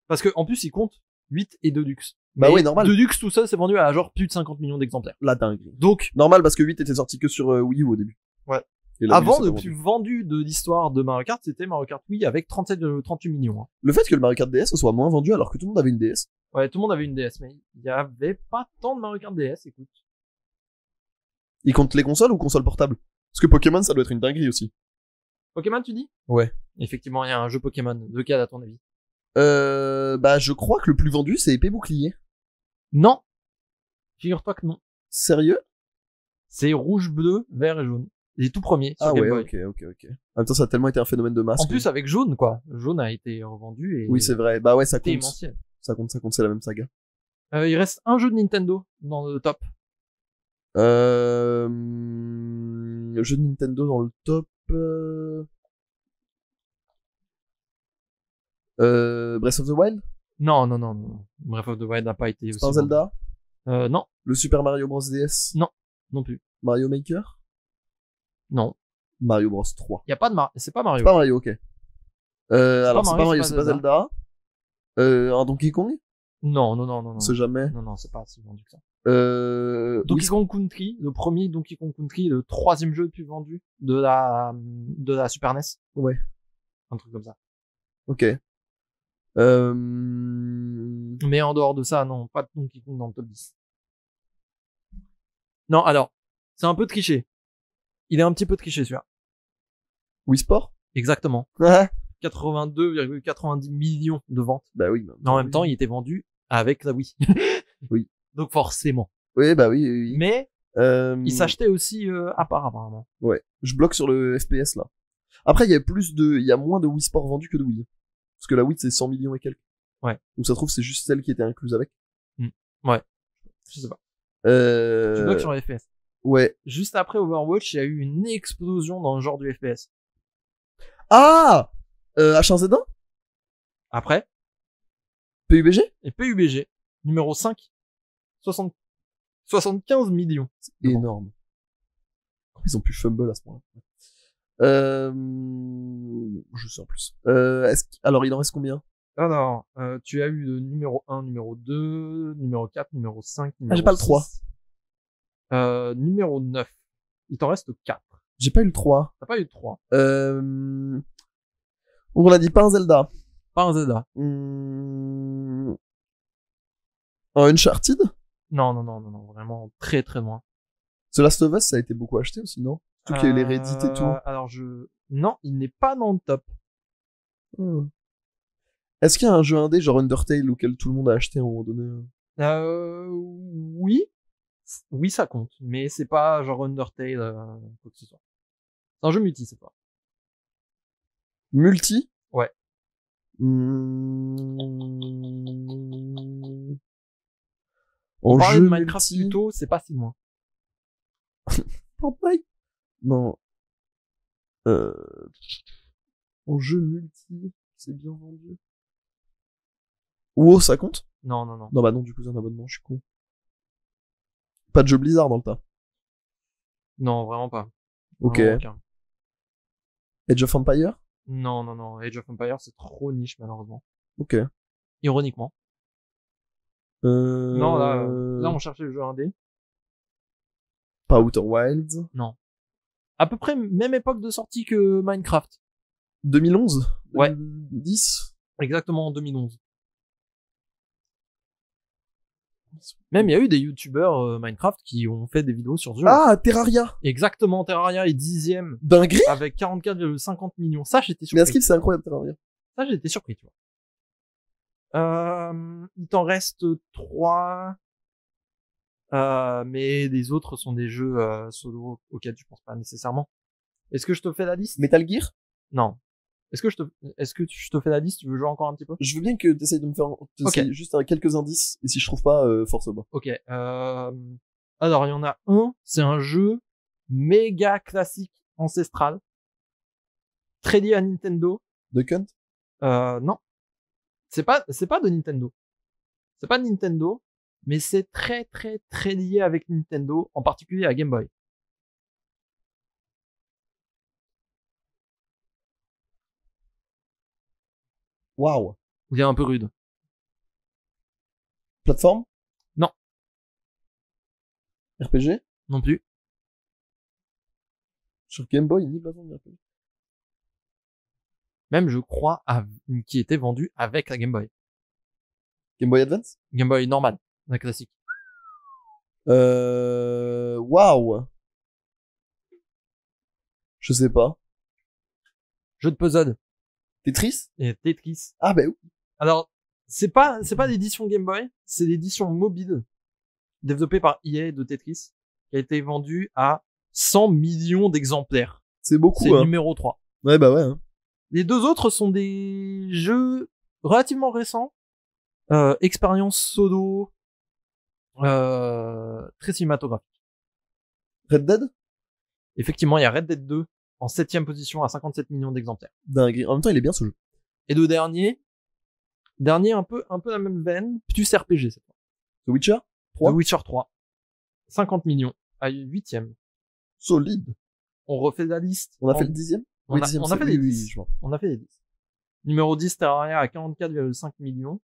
Parce que, en plus, il compte 8 et Deluxe. Bah Mais ouais, normal. Deluxe tout seul, c'est vendu à genre plus de 50 millions d'exemplaires. La dinguerie. Donc, Normal parce que 8 était sorti que sur Wii U au début. Ouais. Et la Wii U, avant, c'est le pas plus vendu. vendu de l'histoire de Mario Kart, c'était Mario Kart Wii avec 38 millions. Hein. Le fait que le Mario Kart DS soit moins vendu alors que tout le monde avait une DS. Ouais, tout le monde avait une DS, mais il y avait pas tant de Mario Kart DS, écoute. Il compte les consoles ou consoles portables? Parce que Pokémon, ça doit être une dinguerie aussi. Pokémon, tu dis? Ouais. Effectivement, il y a un jeu Pokémon. Lequel, à ton avis? Bah, je crois que le plus vendu, c'est Épée Bouclier. Non. Figure-toi que non. Sérieux? C'est rouge, bleu, vert et jaune. Les tout premiers sur Ah Game ouais, Boy. ok. En même temps, ça a tellement été un phénomène de masse. En que- plus, avec jaune, quoi. Jaune a été revendu et Oui, c'est vrai. Bah ouais, ça c'était compte. démentiel. Ça compte, c'est la même saga. Il reste un jeu de Nintendo dans le top. Jeu de Nintendo dans le top. Breath of the Wild? Non. Breath of the Wild n'a pas été C'est aussi pas un vendu. Zelda? Non, Le Super Mario Bros DS? non plus. Mario Maker? Non. Mario Bros 3. Il y a pas de c'est pas Mario. C'est pas Mario, ok. Alors, pas c'est pas Mario, Mario, c'est pas Zelda. Un Donkey Kong? Non. On sait jamais. Non, c'est pas si vendu que ça. Oui, Donkey Kong Country, le premier Donkey Kong Country, le troisième jeu le plus vendu de la Super NES. Ouais. Un truc comme ça. ok. Mais en dehors de ça, non, pas de Donkey Kong dans le top 10. Non, alors, c'est un peu triché. Il est un petit peu triché celui-là. Wii Sport? Exactement. Ah, 82,90 millions de ventes. bah oui. Mais en même temps, il était vendu avec la Wii. Oui. Donc forcément. Oui, bah oui. Mais il Il s'achetait aussi à part apparemment. Ouais. Je bloque sur le FPS là. Après, il y a moins de Wii Sport vendus que de Wii. Parce que la Wii, c'est 100 millions et quelques. Ouais. Donc ça se trouve, c'est juste celle qui était incluse avec. Ouais. Je sais pas. Tu bloques sur le FPS. Ouais. Juste après Overwatch, il y a eu une explosion dans le genre du FPS. Ah! H1Z1? Après, PUBG? et PUBG, numéro 5, 75 millions. de ventes. Énorme. Ils ont pu fumble à ce moment-là. Je sais en plus. Alors, il en reste combien? Alors, tu as eu le numéro 1, numéro 2, numéro 4, numéro 5, numéro j'ai pas le 6. 3. Numéro 9. Il t'en reste 4. J'ai pas eu le 3. T'as pas eu le 3. Donc on a dit pas un Zelda. Pas un Zelda. Un Uncharted? Non, vraiment très très loin. The Last of Us, ça a été beaucoup acheté aussi, non? Tout qu'il y a eu les Reddit et tout. Alors non, il n'est pas dans le top. Est-ce qu'il y a un jeu indé genre Undertale auquel tout le monde a acheté à un moment donné? Oui. Oui, ça compte. Mais c'est pas genre Undertale, quoi que ce soit. C'est un jeu multi, c'est pas. Multi? Ouais. On parlait de Minecraft plus tôt, c'est pas si loin. Fortnite? Non. En jeu multi, c'est bien vendu. WoW, ça compte? Non. Non, bah non, du coup, c'est un abonnement, je suis con. Pas de jeu Blizzard dans le tas. Non, vraiment pas. Ok. Vraiment aucun. Age of Empire? Non. Age of Empires, c'est trop niche, malheureusement. Ok. Ironiquement. Non, là, on cherchait le jeu indé. Pas Outer Wilds. Non. À peu près même époque de sortie que Minecraft. 2011? Ouais. 2010? Exactement en 2011. Même il y a eu des youtubeurs Minecraft qui ont fait des vidéos sur ce jeu. Ah, Terraria! Exactement, Terraria est 10ème Dinguerie? avec 44,50 millions. Ça, j'étais Mais à surpris. Skip, c'est incroyable, Terraria. Ça, j'étais surpris, tu vois. Il t'en reste 3. Mais les autres sont des jeux solo auxquels tu penses pas nécessairement. Est-ce que je te fais la liste? Metal Gear? Non. Est-ce que je te fais la liste? Tu veux jouer encore un petit peu? Je veux bien que t'essayes de me faire juste quelques indices, et si je trouve pas, force bas. Ok. Alors, il y en a un, c'est un jeu méga classique ancestral. Très lié à Nintendo. Duck Hunt? Non. C'est pas de Nintendo. C'est pas de Nintendo, mais c'est très très très lié avec Nintendo, en particulier à Game Boy. Waouh. Il est un peu rude. Plateforme? Non. RPG? Non plus. Sur Game Boy, ni plateforme ni RPG. Même, je crois, qui était vendu avec la Game Boy. Game Boy Advance? Game Boy normale, la classique. Waouh. Je sais pas. Jeu de puzzle Tetris? et Tetris. Ah bah oui. Alors, c'est pas l'édition Game Boy, c'est l'édition mobile développée par EA de Tetris qui a été vendue à 100 millions d'exemplaires. C'est beaucoup, C'est hein. numéro 3. Ouais, bah ouais, hein. Les deux autres sont des jeux relativement récents, expérience solo, très cinématographique. Red Dead? Effectivement, il y a Red Dead 2 en 7ème position à 57 millions d'exemplaires. Dingue. En même temps, il est bien ce jeu. Et le dernier un peu la même veine, plus RPG cette fois. The Witcher? The 3? Witcher 3. 50 millions à 8ème. Solide. On refait la liste. On a fait le 10e? On a fait les 10. je vois. On a fait les 10. Numéro 10, Terraria à 44,5 millions.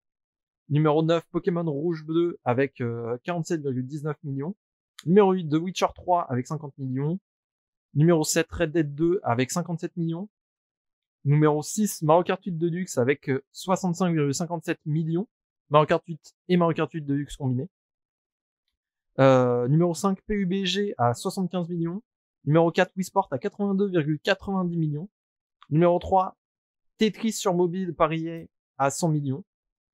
Numéro 9, Pokémon Rouge Bleu avec 47,19 millions. Numéro 8, The Witcher 3 avec 50 millions. Numéro 7, Red Dead 2 avec 57 millions. Numéro 6, Mario Kart 8 Deluxe avec 65,57 millions. Mario Kart 8 et Mario Kart 8 Deluxe combinés. Numéro 5, PUBG à 75 millions. Numéro 4, Wii Sport à 82,90 millions. Numéro 3, Tetris sur mobile par EA à 100 millions.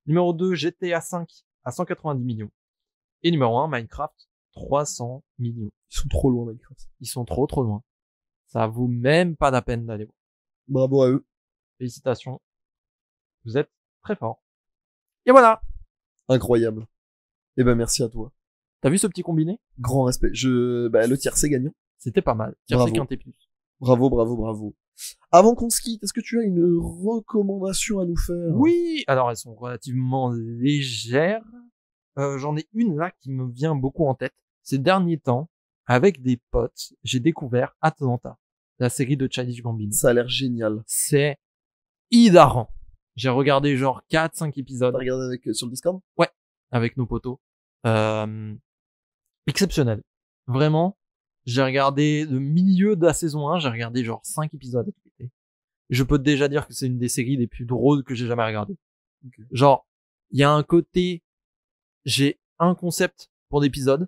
Numéro 2, GTA 5 à 190 millions. Et numéro 1, Minecraft, 300 millions. Ils sont trop loin, Minecraft. Ils sont trop loin. Ça vaut même pas la peine d'aller voir. Bravo à eux. Félicitations. Vous êtes très forts. Et voilà. Incroyable. Eh ben, merci à toi. T'as vu ce petit combiné? Grand respect. Le tiercé gagnant. C'était pas mal. Tiercé Bravo. quinté plus. Bravo. Avant qu'on se quitte, est-ce que tu as une recommandation à nous faire? Oui. Alors, elles sont relativement légères. J'en ai une là qui me vient beaucoup en tête. Ces derniers temps, avec des potes, j'ai découvert Atlanta, la série de Childish Gambino. Ça a l'air génial. C'est hilarant. J'ai regardé genre 4-5 épisodes T'as regardé sur le Discord? avec nos potos. Exceptionnel. Vraiment, j'ai regardé le milieu de la saison 1, j'ai regardé genre 5 épisodes à tout péter. Je peux déjà dire que c'est une des séries les plus drôles que j'ai jamais regardées. Okay. Genre, il y a un côté, j'ai un concept pour l'épisode,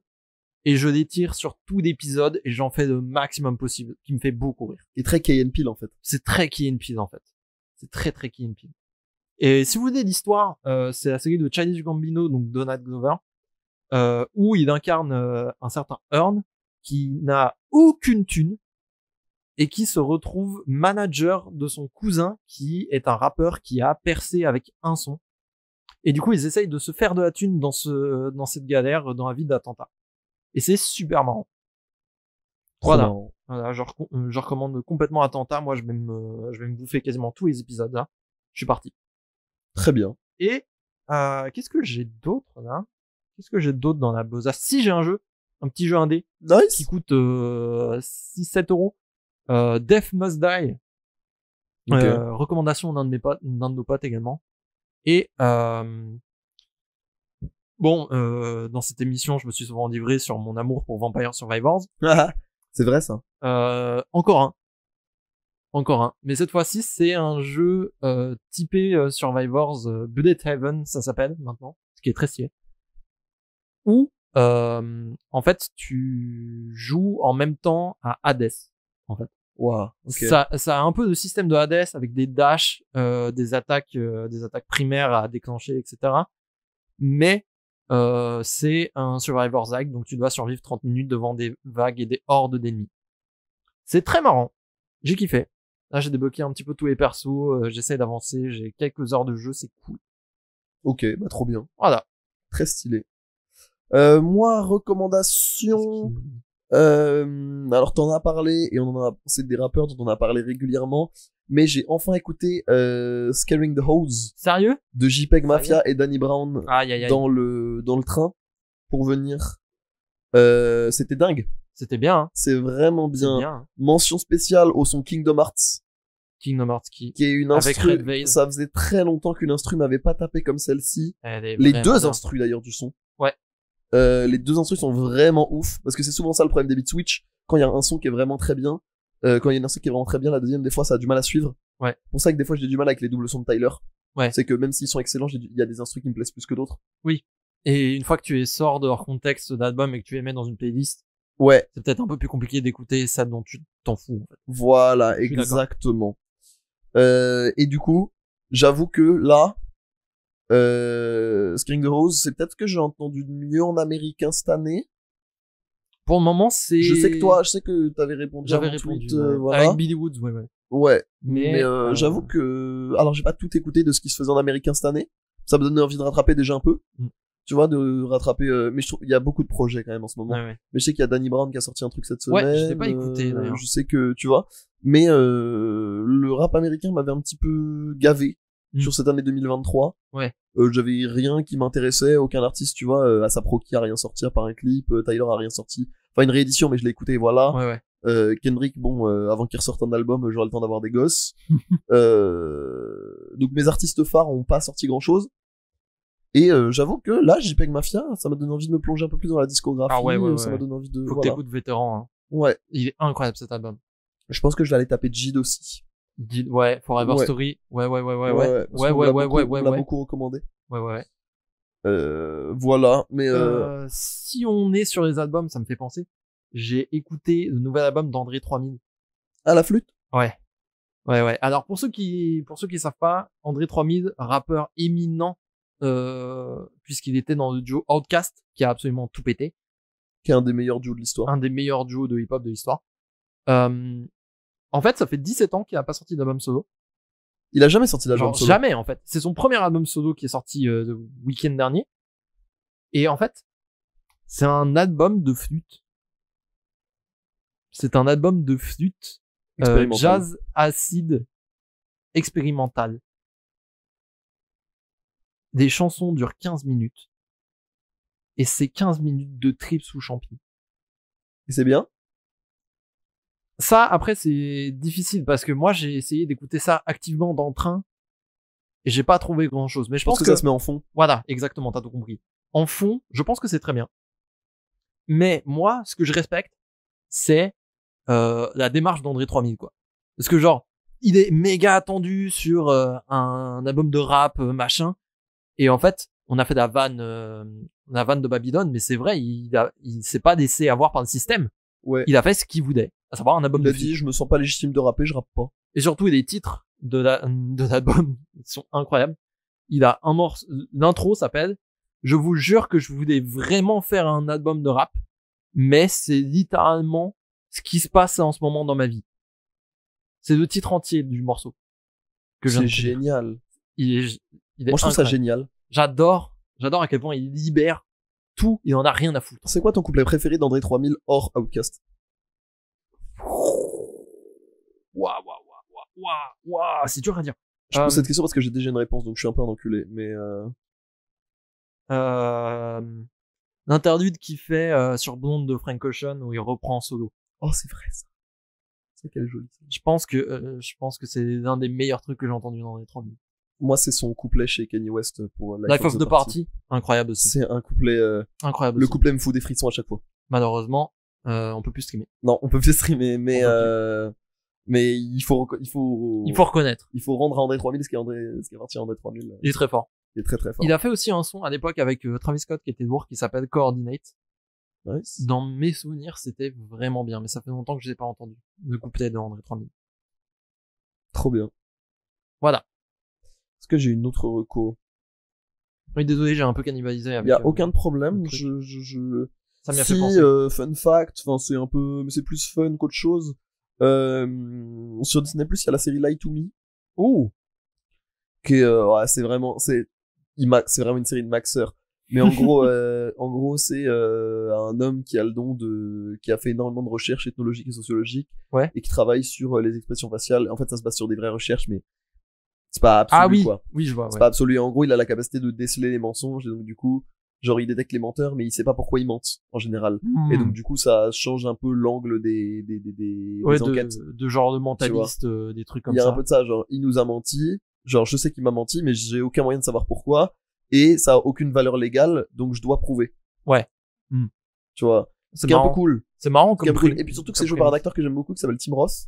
et je l'étire sur tout l'épisode, et j'en fais le maximum possible, qui me fait beaucoup rire. Et très Key and Peele, en fait. C'est très Key and Peele, en fait. C'est très Key and Peele. Et si vous voulez l'histoire, c'est la série de Childish Gambino, donc Donald Glover, où il incarne un certain Earn qui n'a aucune thune et qui se retrouve manager de son cousin qui est un rappeur qui a percé avec un son. Et du coup, ils essayent de se faire de la thune dans cette galère, dans la ville d'Atlanta. Et c'est super marrant. Voilà. Voilà, je recommande complètement Atlanta. Moi, je vais me bouffer quasiment tous les épisodes là. Je suis parti. Très bien. Et qu'est-ce que j'ai d'autre là? Qu'est-ce que j'ai d'autre dans la besace? Si, j'ai un petit jeu indé Nice. qui coûte 6-7 euros. Death Must Die. Okay. Recommandation d'un de nos potes également. Et dans cette émission, je me suis souvent livré sur mon amour pour Vampire Survivors. C'est vrai ça. Encore un. Mais cette fois-ci, c'est un jeu typé Survivors, Bullet Heaven, ça s'appelle maintenant, ce qui est très stylé. Où en fait, tu joues en même temps à Hades, en fait. Wow. Okay. Ça a un peu de système de Hades avec des dashs, des attaques primaires à déclencher, etc. Mais c'est un Survivor's Guide, donc tu dois survivre 30 minutes devant des vagues et des hordes d'ennemis. C'est très marrant. J'ai kiffé. Là, j'ai débloqué un petit peu tous les persos, j'essaie d'avancer, j'ai quelques heures de jeu, c'est cool. Ok, bah trop bien. Voilà. Très stylé. Moi, recommandation... alors t'en as parlé et on en a pensé des rappeurs dont on a parlé régulièrement, mais j'ai enfin écouté Scaring the Hose. Sérieux? De JPEG Mafia et Danny Brown. Aïe. Dans le train pour venir. C'était dingue. C'était bien. Hein. C'est vraiment bien. Bien hein. Mention spéciale au son Kingdom Hearts. Kingdom Hearts Key. qui est une Avec instru. Red Veil. Ça faisait très longtemps qu'une instru m'avait pas tapé comme celle-ci. Elle est Les vraiment deux bien. instrus d'ailleurs du son. Ouais. Les deux instrus sont vraiment ouf parce que c'est souvent ça le problème des beat switch. Quand il y a un son qui est vraiment très bien, quand il y a une instru qui est vraiment très bien, la deuxième des fois ça a du mal à suivre. Ouais. C'est pour ça que des fois j'ai du mal avec les doubles sons de Tyler. Ouais. C'est que même s'ils sont excellents, il y a des instrus qui me plaisent plus que d'autres. Et une fois que tu les sors de hors contexte d'album et que tu les mets dans une playlist, Ouais, c'est peut-être un peu plus compliqué d'écouter ça dont tu t'en fous, en fait. voilà, Je suis d'accord. exactement. Et du coup, j'avoue que là, Scaring the Rose, c'est peut-être que j'ai entendu de mieux en américain cette année. Pour le moment, c'est... Je sais que t'avais répondu à J'avais mon répondu. tweet, Ouais. voilà. Avec Billy Woods, ouais. Ouais, Mais, mais j'avoue que alors j'ai pas tout écouté de ce qui se faisait en américain cette année. Ça me donnait envie de rattraper déjà un peu. Mm. Tu vois, de rattraper mais je trouve il y a beaucoup de projets quand même en ce moment. Ouais. Mais je sais qu'il y a Danny Brown qui a sorti un truc cette Ouais, semaine. je l'ai pas écouté, d'ailleurs. Je sais que tu vois, mais le rap américain m'avait un petit peu gavé Mm. sur cette année 2023. Ouais. J'avais rien qui m'intéressait, aucun artiste, tu vois, Asap Rocky a rien sorti à part un clip, Tyler a rien sorti. Enfin une réédition mais je l'ai écouté voilà. Ouais. Kendrick, bon, avant qu'il ressorte un album, j'aurai le temps d'avoir des gosses. Donc mes artistes phares ont pas sorti grand chose. Et j'avoue que là, JPEG Mafia, ça m'a donné envie de me plonger un peu plus dans la discographie. Ah ouais. Ça m'a donné envie de. Faut que Voilà. t'écoutes Vétéran, hein. Ouais, Il est incroyable, cet album. je pense que je vais aller taper Jid aussi. Ouais, Forever Ouais. Story. Ouais. parce qu'on me l'a beaucoup recommandé. Ouais. Voilà, mais Si on est sur les albums, ça me fait penser. J'ai écouté le nouvel album d'André 3000. à la flûte. Ouais. Alors pour ceux qui savent pas, André 3000, rappeur éminent, puisqu'il était dans le duo Outkast, qui a absolument tout pété, Qui est un des meilleurs duos de l'histoire. un des meilleurs duos de hip-hop de l'histoire. En fait, ça fait 17 ans qu'il a pas sorti d'album solo. Il a jamais sorti d'album Genre, solo. jamais, en fait. C'est son premier album solo qui est sorti le week-end dernier. Et en fait, c'est un album de flûte. C'est un album de flûte Expérimental. jazz acide expérimental. Les chansons durent 15 minutes. Et c'est 15 minutes de trip sous champi. Et c'est bien. Ça, après, c'est difficile parce que moi, j'ai essayé d'écouter ça activement dans le train et j'ai pas trouvé grand chose. Mais je pense que ça se met en fond. voilà, exactement, t'as tout compris. En fond, je pense que c'est très bien. Mais moi, ce que je respecte, c'est la démarche d'André 3000, quoi. Parce que genre, il est méga attendu sur un album de rap, machin. Et en fait, on a fait la vanne de Babylone, mais c'est vrai, il s'est pas laissé avoir par le système. Ouais. Il a fait ce qu'il voulait, à savoir un album Il a de dit, je me sens pas légitime de rapper, je rappe pas. Et surtout, les titres de l'album sont incroyables. Il a un morceau, l'intro s'appelle « Je vous jure que je voulais vraiment faire un album de rap, mais c'est littéralement ce qui se passe en ce moment dans ma vie. » C'est le titre entier du morceau. Que je viens C'est de te dire. génial. Il est Moi, je trouve ça incroyable. génial. J'adore à quel point il libère tout, il en a rien à foutre. C'est quoi ton couplet préféré d'André 3000 hors Outkast? Waouh, c'est dur à dire. Je pose cette question parce que j'ai déjà une réponse, donc je suis un peu un enculé. Mais L'interlude qu'il fait sur Blonde de Frank Ocean où il reprend en solo. oh, c'est vrai ça. C'est quel joli. Je pense que c'est l'un des meilleurs trucs que j'ai entendu dans les 3000. Moi, c'est son couplet chez Kanye West pour Life of the Party, incroyable aussi. C'est un couplet. Incroyable Le aussi. couplet me fout des frissons à chaque fois. Malheureusement, on peut plus streamer. Non, on peut plus streamer, mais On il faut reconnaître. il faut rendre à André 3000 ce qui est parti à André 3000. Il est très fort. Il est très très fort. Il a fait aussi un son à l'époque avec Travis Scott qui était lourd, qui s'appelle Coordinate. Nice. Dans mes souvenirs, c'était vraiment bien, mais ça fait longtemps que je l'ai pas entendu. Le couplet de André 3000. Trop bien. Voilà. Est-ce que j'ai une autre reco? Oui, désolé, j'ai un peu cannibalisé avec. Il y a aucun problème. le truc. Ça m'y a Si, fait penser. fun fact, enfin c'est un peu, mais c'est plus fun qu'autre chose. Sur Disney+, il y a la série Lie to Me, Oh, qui est, ouais, c'est vraiment une série de maxeurs. Mais en gros, c'est un homme qui a le don qui a fait énormément de recherches ethnologiques et sociologiques, Ouais. et qui travaille sur les expressions faciales. En fait, ça se base sur des vraies recherches, mais c'est pas absolu, ah oui, quoi. oui, je vois. C'est Ouais. pas absolu. En gros, il a la capacité de déceler les mensonges, et donc du coup, Genre, il détecte les menteurs, mais il sait pas pourquoi ils mentent, en général. Et donc, du coup, ça change un peu l'angle des enquêtes. de genre de mentaliste, des trucs comme Il y a ça. un peu de ça, genre, il nous a menti. Genre, je sais qu'il m'a menti, mais j'ai aucun moyen de savoir pourquoi. Et ça a aucune valeur légale, donc je dois prouver. Ouais. Tu vois. C'est qui est un peu marrant. cool. C'est marrant Qui est comme un peu cool. Et puis surtout que c'est joué par un acteur que j'aime beaucoup, qui s'appelle Tim Roth.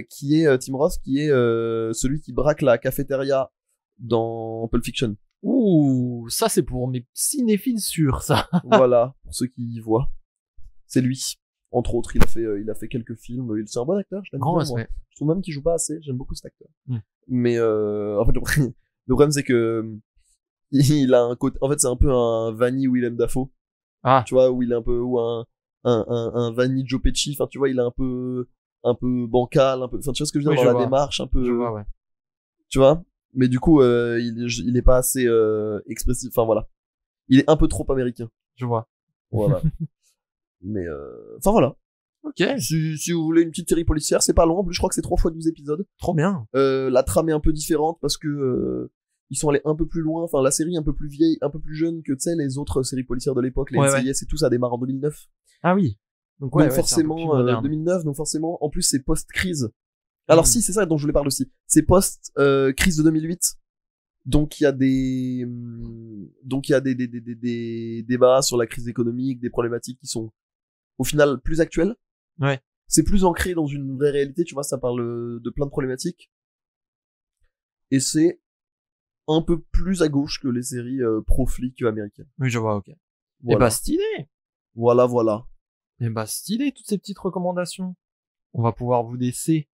Qui est Tim Roth, qui est celui qui braque la cafétéria dans Pulp Fiction. Ouh, ça c'est pour mes cinéphiles sûrs, ça. Voilà, pour ceux qui y voient. C'est lui. Entre autres, il a fait quelques films. C'est un bon acteur, je l'aime Grand bien, respect. moi. Je trouve même qu'il joue pas assez. J'aime beaucoup cet acteur. Mais en fait, le problème c'est que il a un côté. En fait, c'est un peu un Vanny Willem Dafoe. Ah. Tu vois, où il est un peu ou un Vanny Joe Pesci. Enfin, tu vois, il est un peu bancal, un peu. Enfin, tu vois ce que je veux dire dans la démarche, un peu. Je vois, ouais. Tu vois. Mais du coup, il est pas assez expressif. Enfin voilà, il est un peu trop américain. Je vois. Voilà. Mais enfin voilà. Ok. Si vous voulez une petite série policière, c'est pas long. En plus, je crois que c'est 3 fois 12 épisodes. Trop bien. La trame est un peu différente parce que ils sont allés un peu plus loin. Enfin, la série est un peu plus vieille, un peu plus jeune que, tu sais, les autres séries policières de l'époque, les NCIS et tout, ça démarre en 2009. Ah oui. Donc forcément, 2009, donc forcément, en plus c'est post-crise. Alors si, c'est ça dont je voulais parler aussi. C'est post-crise de 2008. Donc il y a des débats sur la crise économique, des problématiques qui sont au final plus actuelles. Ouais. C'est plus ancré dans une vraie réalité, tu vois, ça parle de plein de problématiques. Et c'est un peu plus à gauche que les séries pro-flic américaines. Oui, je vois, ok. Voilà. Et bah stylé. Voilà. Et bah stylé toutes ces petites recommandations. On va pouvoir vous laisser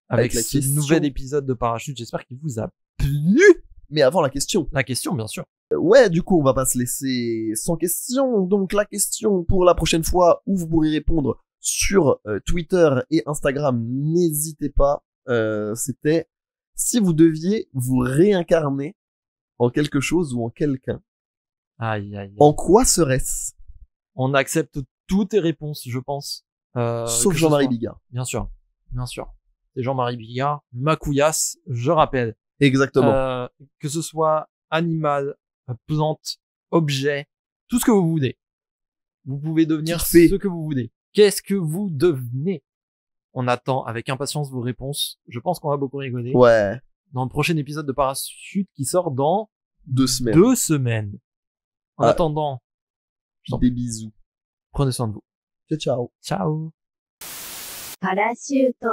avec ce nouvel épisode de Parachute. J'espère qu'il vous a plu. Mais avant la question. La question, bien sûr. Ouais, du coup, on va pas se laisser sans question. Donc, la question pour la prochaine fois où vous pourrez répondre sur Twitter et Instagram, n'hésitez pas. C'était si vous deviez vous réincarner en quelque chose ou en quelqu'un. Aïe. En quoi serait-ce? On accepte toutes tes réponses, je pense. Sauf Jean-Marie Bigard. Bien sûr. C'est Jean-Marie Bigard, ma couillasse, je rappelle. Exactement. Que ce soit animal, plante, objet, tout ce que vous voulez. Vous pouvez devenir ce que vous voulez. Qu'est-ce que vous devenez? On attend avec impatience vos réponses. Je pense qu'on va beaucoup rigoler. Ouais. Dans le prochain épisode de Parachute qui sort dans 2 semaines. 2 semaines. En attendant, des bisous. Prenez soin de vous. Ciao. Ciao. パラシュート